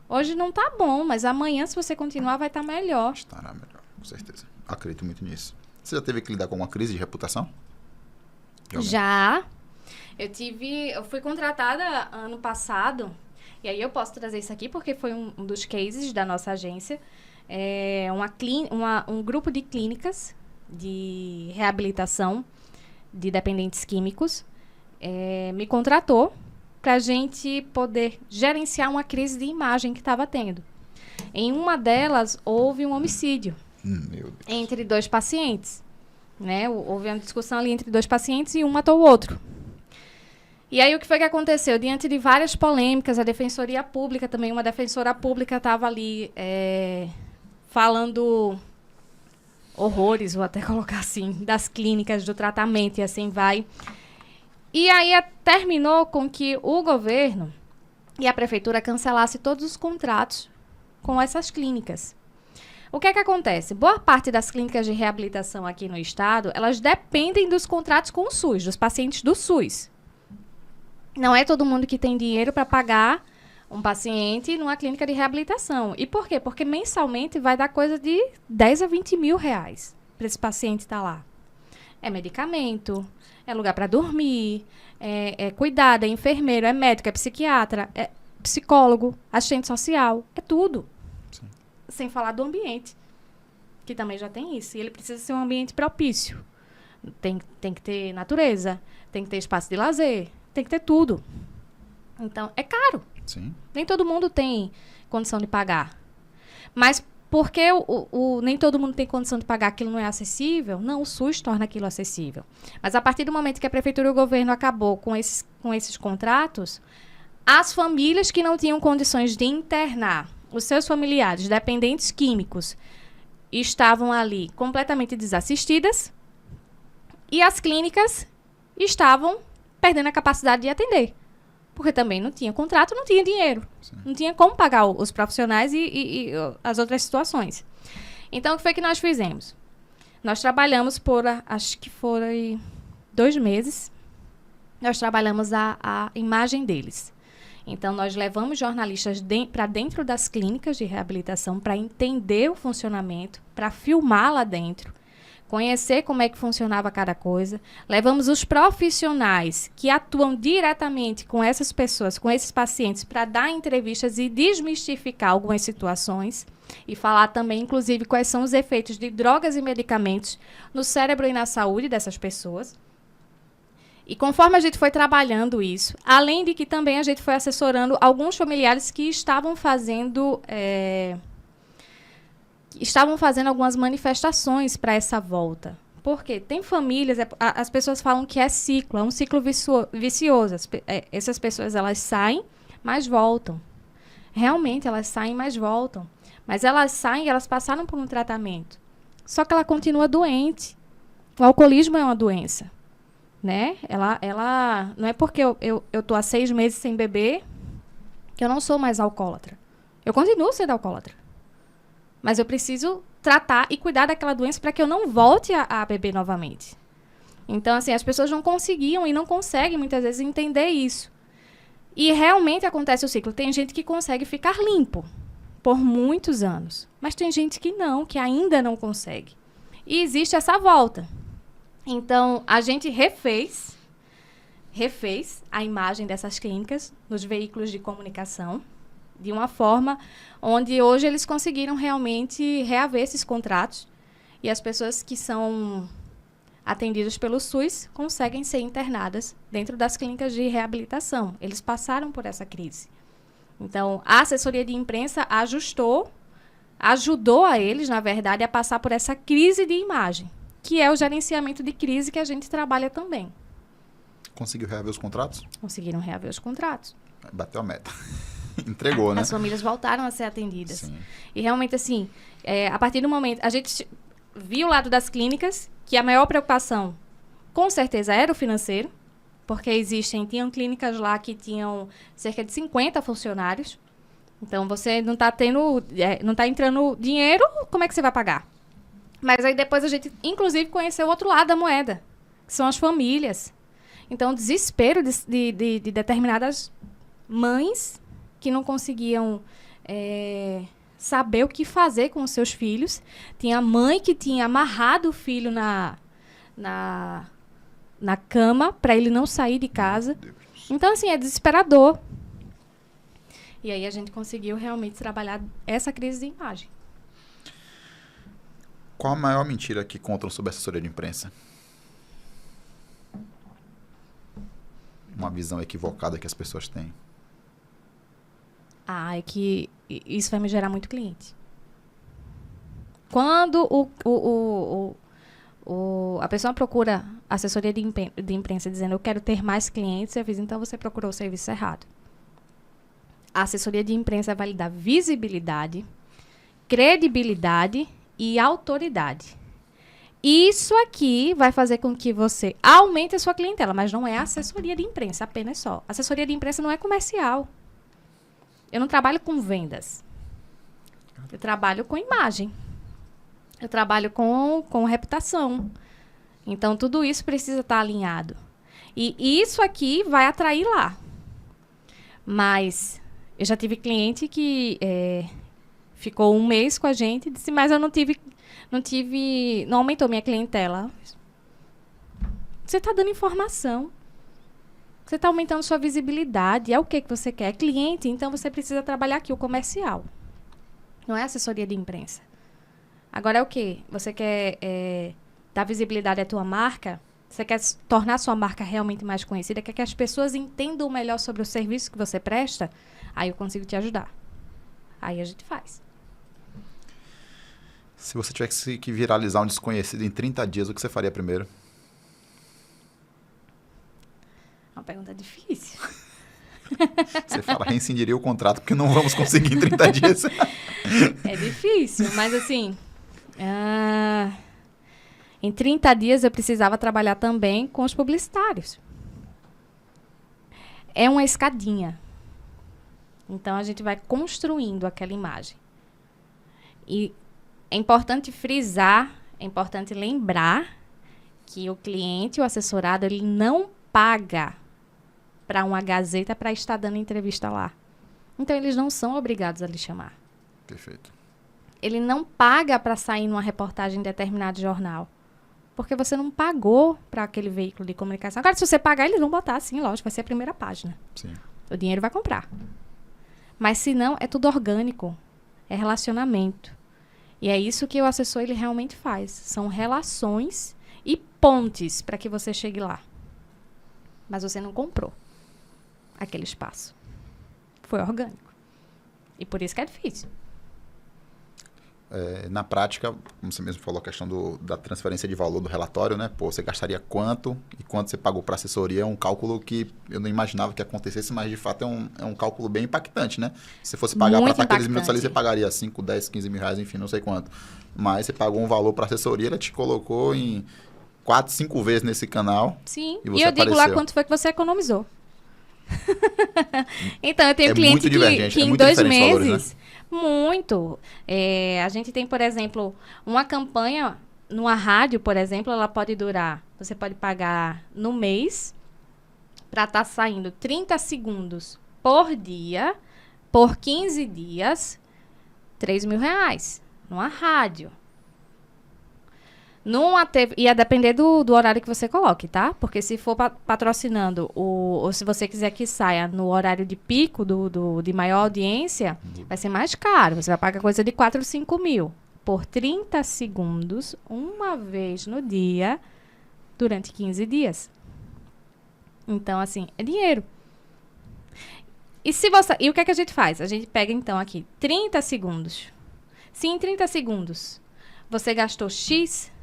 Hoje não tá bom, mas amanhã, se você continuar, vai estar melhor. Estará melhor, com certeza. Acredito muito nisso. Você já teve que lidar com uma crise de reputação? Já. Eu fui contratada ano passado, e aí eu posso trazer isso aqui porque foi um dos cases da nossa agência. Um grupo de clínicas de reabilitação de dependentes químicos me contratou para a gente poder gerenciar uma crise de imagem que estava tendo. Em uma delas, houve um homicídio entre 2 pacientes. Né? Houve uma discussão ali entre 2 pacientes e um matou o outro. E aí, o que foi que aconteceu? Diante de várias polêmicas, a Defensoria Pública também, uma defensora pública estava ali falando horrores, vou até colocar assim, das clínicas, do tratamento e assim vai. E aí, terminou com que o governo e a prefeitura cancelassem todos os contratos com essas clínicas. O que é que acontece? Boa parte das clínicas de reabilitação aqui no estado, elas dependem dos contratos com o SUS, dos pacientes do SUS. Não é todo mundo que tem dinheiro para pagar um paciente numa clínica de reabilitação. E por quê? Porque mensalmente vai dar coisa de 10 a 20 mil reais para esse paciente estar lá. É medicamento, é lugar para dormir, é cuidado, é enfermeiro, é médico, é psiquiatra, é psicólogo, assistente social, é tudo. Sim. Sem falar do ambiente, que também já tem isso. E ele precisa ser um ambiente propício. Tem que ter natureza, tem que ter espaço de lazer, tem que ter tudo. Então, é caro. Sim. Nem todo mundo tem condição de pagar. Mas porque nem todo mundo tem condição de pagar, aquilo não é acessível? Não, o SUS torna aquilo acessível. Mas a partir do momento que a prefeitura e o governo acabou com esses contratos, as famílias que não tinham condições de internar os seus familiares dependentes químicos estavam ali completamente desassistidas e as clínicas estavam perdendo a capacidade de atender. Porque também não tinha contrato, não tinha dinheiro. Sim. Não tinha como pagar os profissionais e as outras situações. Então, o que foi que nós fizemos? Nós trabalhamos acho que foram 2 meses, nós trabalhamos a imagem deles. Então, nós levamos jornalistas para dentro das clínicas de reabilitação para entender o funcionamento, para filmar lá dentro, conhecer como é que funcionava cada coisa. Levamos os profissionais que atuam diretamente com essas pessoas, com esses pacientes, para dar entrevistas e desmistificar algumas situações e falar também, inclusive, quais são os efeitos de drogas e medicamentos no cérebro e na saúde dessas pessoas. E conforme a gente foi trabalhando isso, além de que também a gente foi assessorando alguns familiares que estavam fazendo algumas manifestações para essa volta. Por quê? Tem famílias, as pessoas falam que é ciclo, é um ciclo vicioso. Essas pessoas, elas saem, mas voltam. Realmente, elas saem, mas voltam. Mas elas saem, elas passaram por um tratamento. Só que ela continua doente. O alcoolismo é uma doença. Né? Ela não é porque eu estou há 6 meses sem beber que eu não sou mais alcoólatra. Eu continuo sendo alcoólatra. Mas eu preciso tratar e cuidar daquela doença para que eu não volte a beber novamente. Então, assim, as pessoas não conseguiam e não conseguem, muitas vezes, entender isso. E realmente acontece o ciclo. Tem gente que consegue ficar limpo por muitos anos. Mas tem gente que não, que ainda não consegue. E existe essa volta. Então, a gente refez a imagem dessas clínicas nos veículos de comunicação, de uma forma onde hoje eles conseguiram realmente reaver esses contratos e as pessoas que são atendidas pelo SUS conseguem ser internadas dentro das clínicas de reabilitação. Eles passaram por essa crise. Então, a assessoria de imprensa ajudou a eles, na verdade, a passar por essa crise de imagem, que é o gerenciamento de crise que a gente trabalha também. Conseguiu reaver os contratos? Conseguiram reaver os contratos. Bateu a meta. Entregou, né? As famílias voltaram a ser atendidas. Sim. E realmente, assim, a partir do momento... A gente viu o lado das clínicas, que a maior preocupação, com certeza, era o financeiro, porque tinham clínicas lá que tinham cerca de 50 funcionários. Então, você não está entrando dinheiro, como é que você vai pagar? Mas aí depois a gente, inclusive, conheceu o outro lado da moeda, que são as famílias. Então, o desespero de determinadas mães que não conseguiam saber o que fazer com os seus filhos. Tinha mãe que tinha amarrado o filho na cama para ele não sair de casa. Então, assim, é desesperador. E aí a gente conseguiu realmente trabalhar essa crise de imagem. Qual a maior mentira que contam sobre a assessoria de imprensa? Uma visão equivocada que as pessoas têm. É que isso vai me gerar muito cliente. Quando a pessoa procura assessoria de imprensa dizendo eu quero ter mais clientes, eu fiz, então você procurou o serviço errado. A assessoria de imprensa vai lhe dar visibilidade, credibilidade e autoridade. Isso aqui vai fazer com que você aumente a sua clientela, mas não é assessoria de imprensa apenas só. Assessoria de imprensa não é comercial. Eu não trabalho com vendas. Eu trabalho com imagem. Eu trabalho com reputação. Então, tudo isso precisa estar alinhado. E isso aqui vai atrair lá. Mas eu já tive cliente que ficou 1 mês com a gente e disse, mas eu não aumentou minha clientela. Você está dando informação. Você está aumentando sua visibilidade. É o que você quer? É cliente, então você precisa trabalhar aqui o comercial. Não é assessoria de imprensa. Agora é o quê? Você quer dar visibilidade à tua marca? Você quer tornar a sua marca realmente mais conhecida? Quer que as pessoas entendam melhor sobre o serviço que você presta? Aí eu consigo te ajudar. Aí a gente faz. Se você tivesse que viralizar um desconhecido em 30 dias, o que você faria primeiro? É uma pergunta difícil. Você fala, rescindiria o contrato porque não vamos conseguir em 30 dias. É difícil, mas assim... em 30 dias eu precisava trabalhar também com os publicitários. É uma escadinha. Então, a gente vai construindo aquela imagem. E é importante frisar, é importante lembrar que o cliente, o assessorado, ele não paga para uma Gazeta para estar dando entrevista lá. Então, eles não são obrigados a lhe chamar. Perfeito. Ele não paga para sair numa reportagem em determinado jornal. Porque você não pagou para aquele veículo de comunicação. Agora, se você pagar, eles vão botar, sim, lógico, vai ser a primeira página. Sim. O dinheiro vai comprar. Mas se não, é tudo orgânico. É relacionamento. E é isso que o assessor ele realmente faz. São relações e pontes para que você chegue lá. Mas você não comprou aquele espaço. Foi orgânico. E por isso que é difícil. Na prática, como você mesmo falou, a questão da transferência de valor do relatório, né? Pô, você gastaria quanto e quanto você pagou para assessoria, é um cálculo que eu não imaginava que acontecesse, mas de fato é um cálculo bem impactante, né? Se você fosse pagar para estar aqueles minutos ali, você pagaria 5, 10, 15 mil reais, enfim, não sei quanto. Mas você pagou um valor para assessoria, ela te colocou em 4, 5 vezes nesse canal. Sim, e eu digo lá quanto foi que você economizou. Então, eu tenho cliente que em 2 meses... Valores, né? Muito. A gente tem, por exemplo, uma campanha numa rádio, por exemplo, ela pode durar... Você pode pagar no mês para estar saindo 30 segundos por dia, por 15 dias, 3 mil reais. Numa rádio. Ia depender do horário que você coloque, tá? Porque se for patrocinando, ou se você quiser que saia no horário de pico de maior audiência, vai ser mais caro. Você vai pagar coisa de 4 ou 5 mil. Por 30 segundos, uma vez no dia, durante 15 dias. Então, assim, é dinheiro. E o que é que a gente faz? A gente pega, então, aqui, 30 segundos. Se em 30 segundos você gastou X...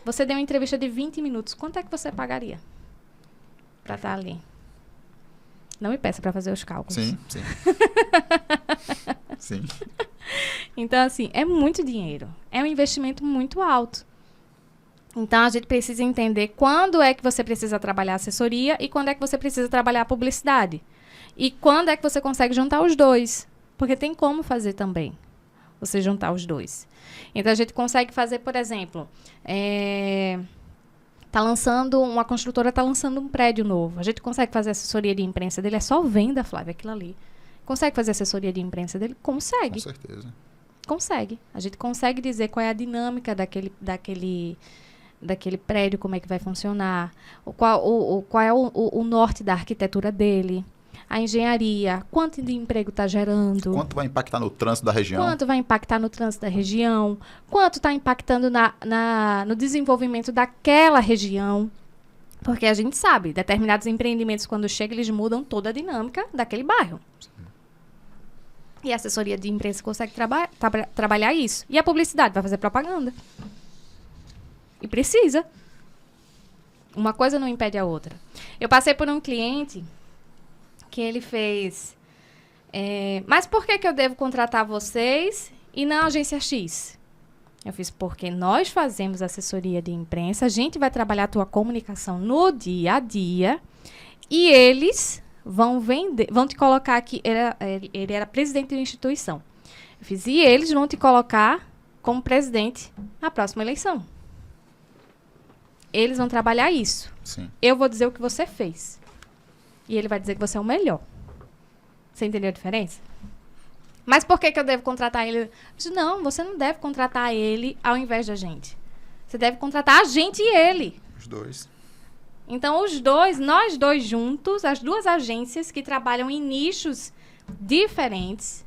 Você deu uma entrevista de 20 minutos. Quanto é que você pagaria para estar ali? Não me peça para fazer os cálculos. Sim, sim. Sim. Então, assim, é muito dinheiro. É um investimento muito alto. Então, a gente precisa entender quando é que você precisa trabalhar assessoria e quando é que você precisa trabalhar publicidade. E quando é que você consegue juntar os dois. Porque tem como fazer também. Você juntar os dois. Então, a gente consegue fazer, por exemplo, uma construtora está lançando um prédio novo. A gente consegue fazer assessoria de imprensa dele. É só venda, Flávia, aquilo ali. Consegue fazer assessoria de imprensa dele? Consegue. Com certeza. Consegue. A gente consegue dizer qual é a dinâmica daquele prédio, como é que vai funcionar, qual é o norte da arquitetura dele. A engenharia, quanto de emprego está gerando. Quanto vai impactar no trânsito da região. Quanto vai impactar no trânsito da região. Quanto está impactando no desenvolvimento daquela região. Porque a gente sabe, determinados empreendimentos, quando chegam, eles mudam toda a dinâmica daquele bairro. Sim. E a assessoria de imprensa consegue trabalhar isso. E a publicidade vai fazer propaganda. E precisa. Uma coisa não impede a outra. Eu passei por um cliente... que ele fez, mas por que eu devo contratar vocês e não a agência X? Eu fiz, porque nós fazemos assessoria de imprensa, a gente vai trabalhar a tua comunicação no dia a dia e eles vão te colocar aqui, ele era presidente de uma instituição. Eu fiz, e eles vão te colocar como presidente na próxima eleição. Eles vão trabalhar isso. Sim. Eu vou dizer o que você fez. E ele vai dizer que você é o melhor. Você entendeu a diferença? Mas por que eu devo contratar ele? Eu disse, não, você não deve contratar ele ao invés da gente. Você deve contratar a gente e ele. Os dois. Então, nós dois juntos, as duas agências que trabalham em nichos diferentes,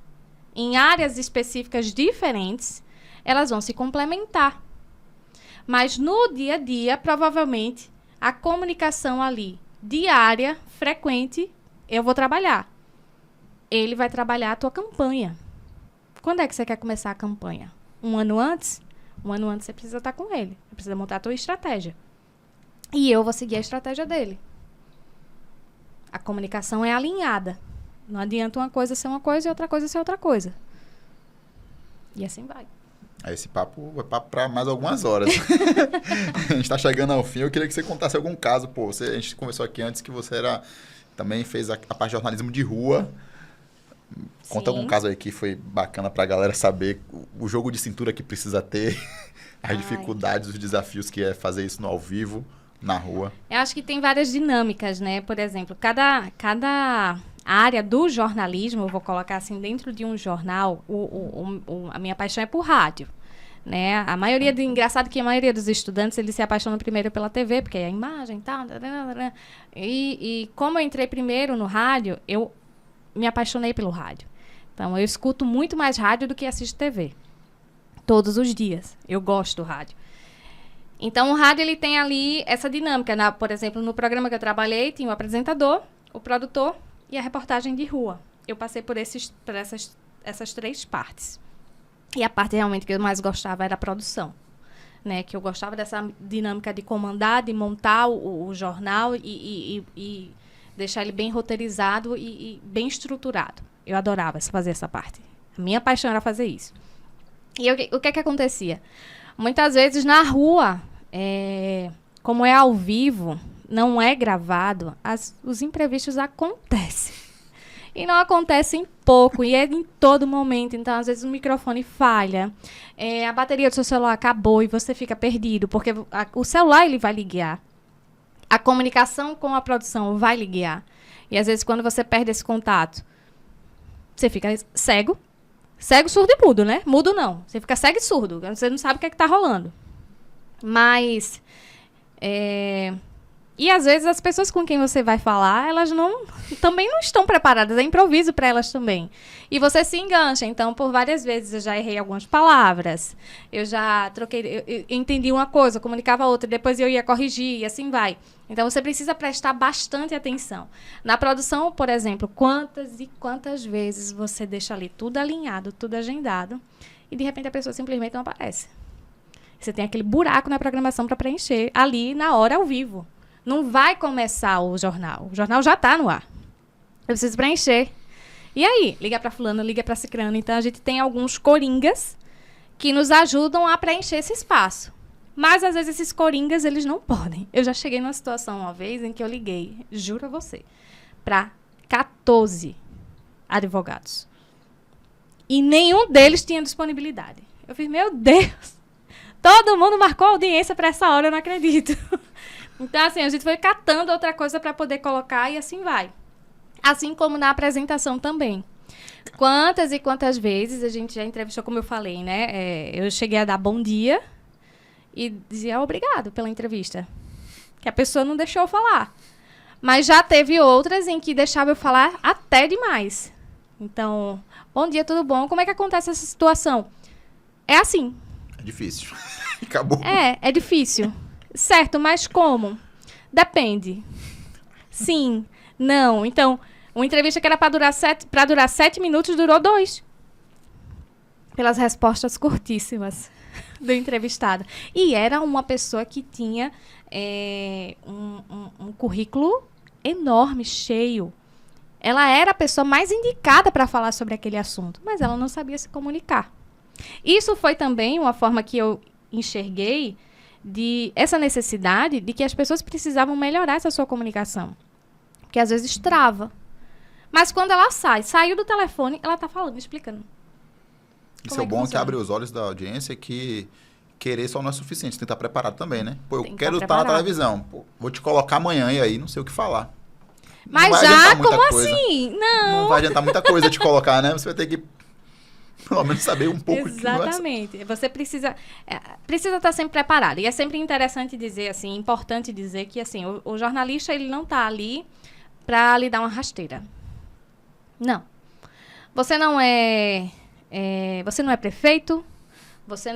em áreas específicas diferentes, elas vão se complementar. Mas no dia a dia, provavelmente, a comunicação ali diária, frequente, eu vou trabalhar. Ele vai trabalhar a tua campanha. Quando é que você quer começar a campanha? 1 ano antes? 1 ano antes você precisa estar com ele. Você precisa montar a tua estratégia. E eu vou seguir a estratégia dele. A comunicação é alinhada. Não adianta uma coisa ser uma coisa e outra coisa ser outra coisa. E assim vai. Esse papo é papo para mais algumas horas. A gente está chegando ao fim. Eu queria que você contasse algum caso. Pô, a gente conversou aqui antes que você também fez a parte de jornalismo de rua. Conta algum caso aí que foi bacana para a galera saber o jogo de cintura que precisa ter, as dificuldades, os desafios que é fazer isso no ao vivo, na rua. Eu acho que tem várias dinâmicas, né? Por exemplo, cada área do jornalismo, eu vou colocar assim, dentro de um jornal, a minha paixão é por rádio. Né? Engraçado que a maioria dos estudantes, eles se apaixonam primeiro pela TV, porque é a imagem e tal. E como eu entrei primeiro no rádio, eu me apaixonei pelo rádio. Então, eu escuto muito mais rádio do que assisto TV. Todos os dias. Eu gosto do rádio. Então, o rádio ele tem ali essa dinâmica. Por exemplo, no programa que eu trabalhei, tinha o apresentador, o produtor e a reportagem de rua. Eu passei por essas 3 partes. E a parte realmente que eu mais gostava era a produção. Né? Que eu gostava dessa dinâmica de comandar, de montar o jornal e deixar ele bem roteirizado e bem estruturado. Eu adorava fazer essa parte. A minha paixão era fazer isso. E o que acontecia? Muitas vezes na rua, como é ao vivo, não é gravado, os imprevistos acontecem. E não acontecem pouco, e é em todo momento. Então, às vezes, o microfone falha, a bateria do seu celular acabou e você fica perdido, porque o celular ele vai lhe guiar. A comunicação com a produção vai lhe guiar. E, às vezes, quando você perde esse contato, você fica cego. Cego, surdo e mudo, né? Mudo não. Você fica cego e surdo. Você não sabe o que está rolando. Mas... E, às vezes, as pessoas com quem você vai falar, elas também não estão preparadas. É improviso para elas também. E você se engancha. Então, por várias vezes, eu já errei algumas palavras. Eu já troquei... Eu entendi uma coisa, comunicava outra. Depois eu ia corrigir e assim vai. Então, você precisa prestar bastante atenção. Na produção, por exemplo, quantas e quantas vezes você deixa ali tudo alinhado, tudo agendado, e, de repente, a pessoa simplesmente não aparece. Você tem aquele buraco na programação para preencher ali na hora ao vivo. Não vai começar o jornal. O jornal já está no ar. Eu preciso preencher. E aí? Liga para fulano, liga para cicrano. Então, a gente tem alguns coringas que nos ajudam a preencher esse espaço. Mas, às vezes, esses coringas, eles não podem. Eu já cheguei numa situação uma vez em que eu liguei, juro a você, para 14 advogados. E nenhum deles tinha disponibilidade. Eu fiz, meu Deus, todo mundo marcou audiência para essa hora, eu não acredito. Então, assim, a gente foi catando outra coisa para poder colocar e assim vai. Assim como na apresentação também. Quantas e quantas vezes a gente já entrevistou, como eu falei, né? Eu cheguei a dar bom dia e dizia obrigado pela entrevista. Que a pessoa não deixou eu falar. Mas já teve outras em que deixava eu falar até demais. Então, bom dia, tudo bom? Como é que acontece essa situação? É assim. É difícil. Acabou. É difícil. Certo, mas como? Depende. Sim, não. Então, uma entrevista que era para durar 7 minutos, durou 2. Pelas respostas curtíssimas do entrevistado. E era uma pessoa que tinha um currículo enorme, cheio. Ela era a pessoa mais indicada para falar sobre aquele assunto, mas ela não sabia se comunicar. Isso foi também uma forma que eu enxerguei de essa necessidade de que as pessoas precisavam melhorar essa sua comunicação. Porque às vezes trava. Mas quando ela saiu do telefone, ela está falando, explicando. Isso é o bom que abre os olhos da audiência, que querer só não é suficiente, você tem que estar preparado também, né? Pô, eu quero estar na televisão, pô, vou te colocar amanhã e aí não sei o que falar. Mas já, como assim? Não vai adiantar muita coisa te colocar, né? Você vai ter que pelo menos saber um pouco. Exatamente. Você precisa estar sempre preparado. E é sempre interessante dizer, assim, importante dizer que, assim, o jornalista, ele não está ali para lhe dar uma rasteira. Não. Você não é prefeito, você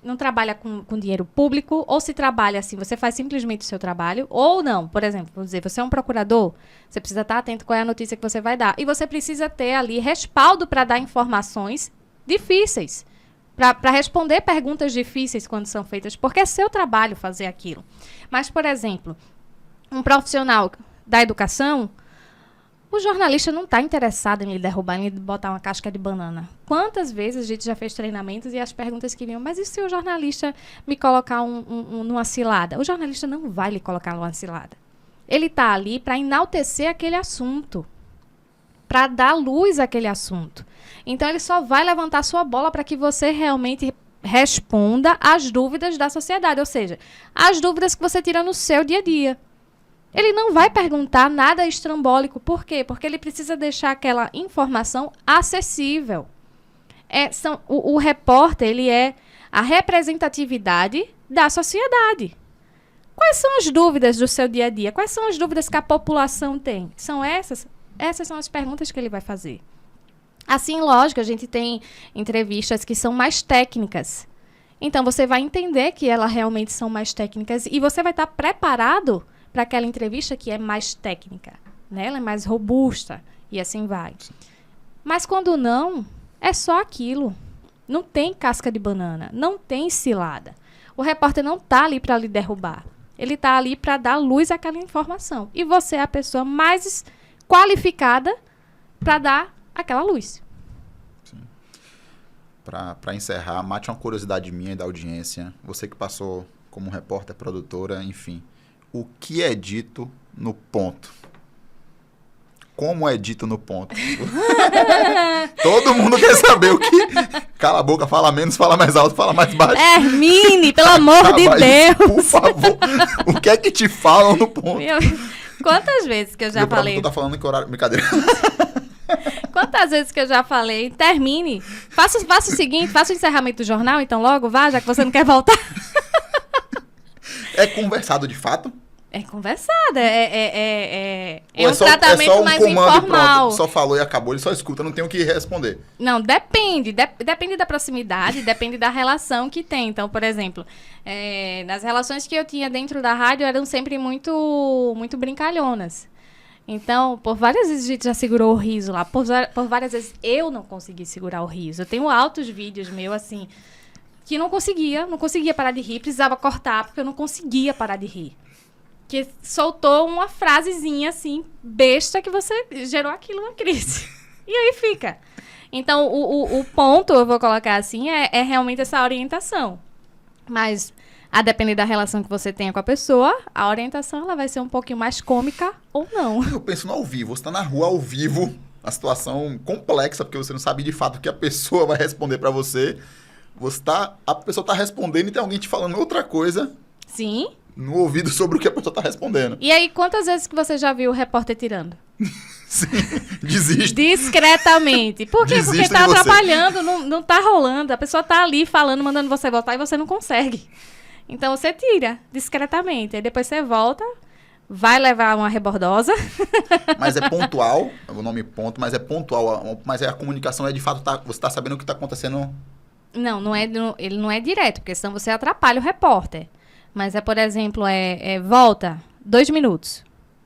não trabalha com dinheiro público, ou se trabalha assim, você faz simplesmente o seu trabalho, ou não. Por exemplo, vamos dizer, você é um procurador, você precisa estar atento qual é a notícia que você vai dar. E você precisa ter ali respaldo para dar informações difíceis, para responder perguntas difíceis quando são feitas, porque é seu trabalho fazer aquilo. Mas, por exemplo, um profissional da educação, o jornalista não está interessado em lhe derrubar, em lhe botar uma casca de banana. Quantas vezes a gente já fez treinamentos e as perguntas que vinham, mas e se o jornalista me colocar numa cilada? O jornalista não vai lhe colocar numa cilada. Ele está ali para enaltecer aquele assunto, para dar luz àquele assunto. Então, ele só vai levantar sua bola para que você realmente responda às dúvidas da sociedade, ou seja, às dúvidas que você tira no seu dia a dia. Ele não vai perguntar nada estrambólico. Por quê? Porque ele precisa deixar aquela informação acessível. O repórter, ele é a representatividade da sociedade. Quais são as dúvidas do seu dia a dia? Quais são as dúvidas que a população tem? São essas? Essas são as perguntas que ele vai fazer. Assim, lógico, a gente tem entrevistas que são mais técnicas. Então, você vai entender que elas realmente são mais técnicas e você vai estar preparado para aquela entrevista que é mais técnica, né? Ela é mais robusta e assim vai. Mas quando não, é só aquilo. Não tem casca de banana, não tem cilada. O repórter não está ali para lhe derrubar. Ele está ali para dar luz àquela informação. E você é a pessoa mais qualificada para dar aquela luz. Para encerrar, mate uma curiosidade minha e da audiência. Você que passou como repórter, produtora, enfim. O que é dito no ponto? Como é dito no ponto? Todo mundo quer saber o que... Cala a boca, fala menos, fala mais alto, fala mais baixo. Hermine, pelo amor de Deus! Por favor, o que é que te falam no ponto? Quantas vezes que eu já falei... Tu tá falando que horário... Brincadeira. Quantas vezes que eu já falei, termine. Faça o seguinte, faça o encerramento do jornal, então logo vá, já que você não quer voltar. É conversado de fato? É conversado, é um tratamento só um mais comando informal. Pronto, só falou e acabou, ele só escuta, não tem o que responder. Não, depende da proximidade, depende da relação que tem. Então, por exemplo, nas relações que eu tinha dentro da rádio eram sempre muito, muito brincalhonas. Então, por várias vezes a gente já segurou o riso lá, por várias vezes eu não consegui segurar o riso. Eu tenho altos vídeos meus, assim, que não conseguia parar de rir, precisava cortar, porque eu não conseguia parar de rir. Que soltou uma frasezinha, assim, besta, que você gerou aquilo na crise. E aí fica. Então, o ponto, eu vou colocar assim, é realmente essa orientação. Mas, a depender da relação que você tenha com a pessoa, a orientação ela vai ser um pouquinho mais cômica ou não. Eu penso no ao vivo. Você tá na rua ao vivo, a situação complexa, porque você não sabe de fato o que a pessoa vai responder pra você. A pessoa tá respondendo e tem alguém te falando outra coisa. Sim. No ouvido sobre o que a pessoa tá respondendo. E aí, quantas vezes que você já viu o repórter tirando? Sim, desiste. Discretamente. Por quê? Desiste porque tá de você. atrapalhando, não tá rolando. A pessoa tá ali falando, mandando você voltar e você não consegue. Então, você tira discretamente. Aí depois você volta, vai levar uma rebordosa. Mas é pontual, o nome ponto, mas é pontual. Mas a comunicação é de fato, você tá sabendo o que tá acontecendo. Não ele não é direto, porque senão você atrapalha o repórter. Mas por exemplo, volta, 2 minutos,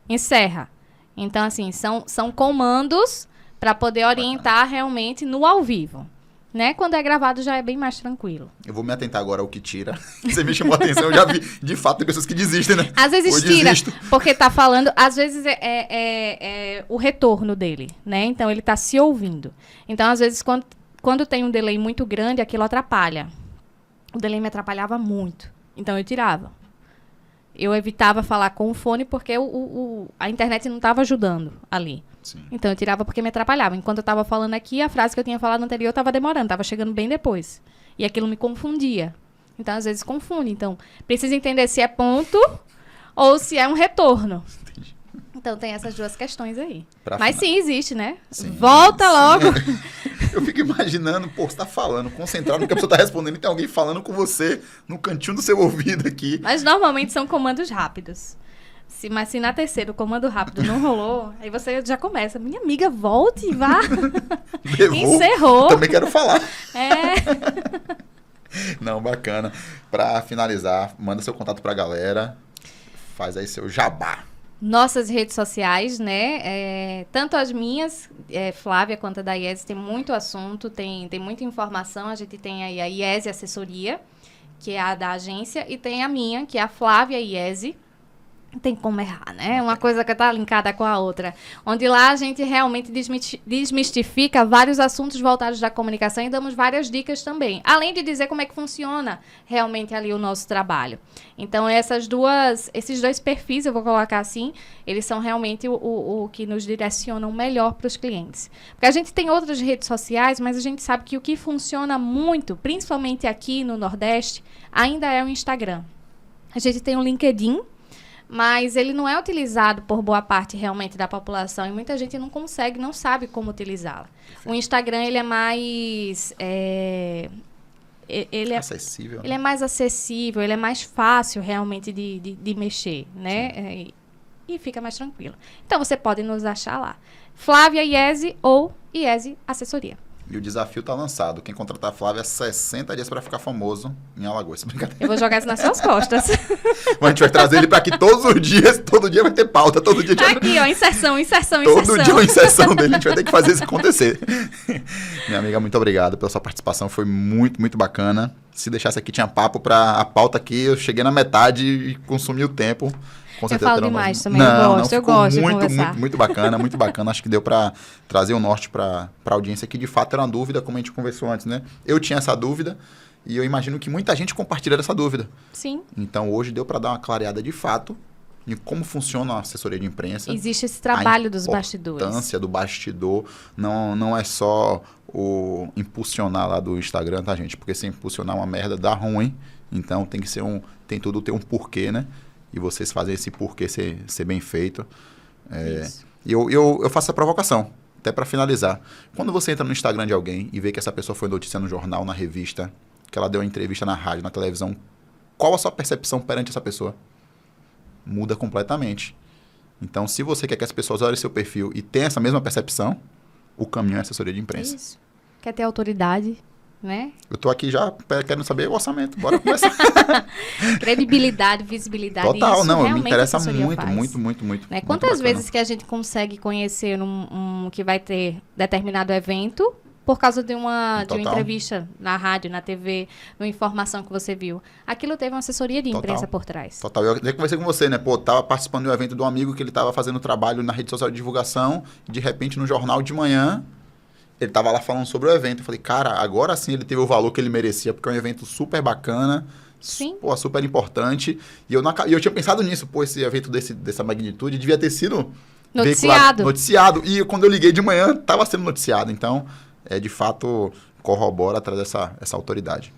encerra. Então, assim, são comandos para poder orientar realmente no ao vivo. Né? Quando é gravado já é bem mais tranquilo. Eu vou me atentar agora ao que tira. Você me chamou a atenção, eu já vi, de fato, tem pessoas que desistem, né? Às vezes tira, porque tá falando, às vezes é o retorno dele, né? Então, ele tá se ouvindo. Então, às vezes, quando tem um delay muito grande, aquilo atrapalha. O delay me atrapalhava muito. Então, eu tirava. Eu evitava falar com o fone porque a internet não estava ajudando ali. Sim. Então, eu tirava porque me atrapalhava. Enquanto eu estava falando aqui, a frase que eu tinha falado anterior estava demorando, estava chegando bem depois. E aquilo me confundia. Então, às vezes, confunde. Então, precisa entender se é ponto ou se é um retorno. Entendi. Então, tem essas duas questões aí. Mas sim, existe, né? Sim, Volta logo. Eu fico imaginando, você tá falando, concentrado no que a pessoa tá respondendo e tem alguém falando com você no cantinho do seu ouvido aqui. Mas normalmente são comandos rápidos. Mas se na terceira o comando rápido não rolou, aí você já começa. Minha amiga, volte, vá. Encerrou. Também quero falar. Não, bacana. Pra finalizar, manda seu contato pra galera. Faz aí seu jabá. Nossas redes sociais, né? Tanto as minhas, Flávia, quanto a da IESE, tem muito assunto, tem muita informação. A gente tem aí a IESE Assessoria, que é a da agência, e tem a minha, que é a Flávia IESE. Tem como errar, né? Uma coisa que está linkada com a outra. Onde lá a gente realmente desmistifica vários assuntos voltados da comunicação e damos várias dicas também. Além de dizer como é que funciona realmente ali o nosso trabalho. Então, esses 2 perfis, eu vou colocar assim, eles são realmente o que nos direcionam melhor para os clientes. Porque a gente tem outras redes sociais, mas a gente sabe que o que funciona muito, principalmente aqui no Nordeste, ainda é o Instagram. A gente tem o LinkedIn, mas ele não é utilizado por boa parte realmente da população e muita gente não consegue, não sabe como utilizá-lo. O Instagram, ele é mais... acessível, ele é mais acessível, ele é mais fácil realmente de mexer, né? E fica mais tranquilo. Então, você pode nos achar lá. Flávia Iese ou Iese Assessoria. E o desafio tá lançado. Quem contratar a Flávia, 60 dias para ficar famoso em Alagoas. Brincadeira. Eu vou jogar isso nas suas costas. Mas a gente vai trazer ele para aqui todos os dias. Todo dia vai ter pauta. Todo dia Aqui, ó, inserção. Todo dia uma inserção dele. A gente vai ter que fazer isso acontecer. Minha amiga, muito obrigado pela sua participação. Foi muito, muito bacana. Se deixasse aqui, tinha papo para a pauta aqui. Eu cheguei na metade e consumi o tempo. Com certeza eu falo demais também, eu gosto muito, de conversar. muito bacana, muito bacana. Acho que deu para trazer o norte para a audiência, que de fato era uma dúvida, como a gente conversou antes, né? Eu tinha essa dúvida e eu imagino que muita gente compartilha dessa dúvida. Sim. Então, hoje deu para dar uma clareada de fato em como funciona a assessoria de imprensa. Existe esse trabalho dos bastidores. A importância do bastidor não é só o impulsionar lá do Instagram, tá, gente? Porque se impulsionar uma merda, dá ruim. Então, tem tudo ter um porquê, né? E vocês fazem esse porquê ser bem feito. E eu faço essa provocação, até para finalizar. Quando você entra no Instagram de alguém e vê que essa pessoa foi notícia no jornal, na revista, que ela deu uma entrevista na rádio, na televisão, qual a sua percepção perante essa pessoa? Muda completamente. Então, se você quer que as pessoas olhem seu perfil e tenham essa mesma percepção, o caminho é a assessoria de imprensa. Isso. Quer ter autoridade, né? Eu tô aqui já querendo saber o orçamento. Bora começar. Credibilidade, visibilidade. Total, isso não, me realmente interessa a assessoria muito, faz. muito. Né? Muito Quantas bacana. vezes que a gente consegue conhecer que vai ter determinado evento por causa de uma entrevista na rádio, na TV, numa informação que você viu? Aquilo teve uma assessoria de imprensa por trás. Total. Eu já conversei com você, né? Pô, tava participando de um evento de um amigo que ele tava fazendo trabalho na rede social de divulgação, de repente no jornal de manhã, ele tava lá falando sobre o evento. Eu falei, cara, agora sim ele teve o valor que ele merecia, porque é um evento super bacana, sim. Pô, super importante. E eu tinha pensado nisso, pô, esse evento dessa magnitude devia ter sido noticiado. E quando eu liguei de manhã, tava sendo noticiado. Então, de fato, corrobora, traz essa autoridade.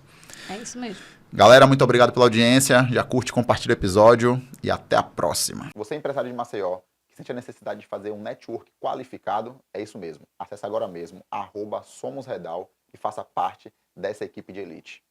É isso mesmo. Galera, muito obrigado pela audiência. Já curte, compartilha o episódio e até a próxima. Você é empresário de Maceió, que sente a necessidade de fazer um network qualificado, é isso mesmo. Acesse agora mesmo, @SomosRedal e faça parte dessa equipe de elite.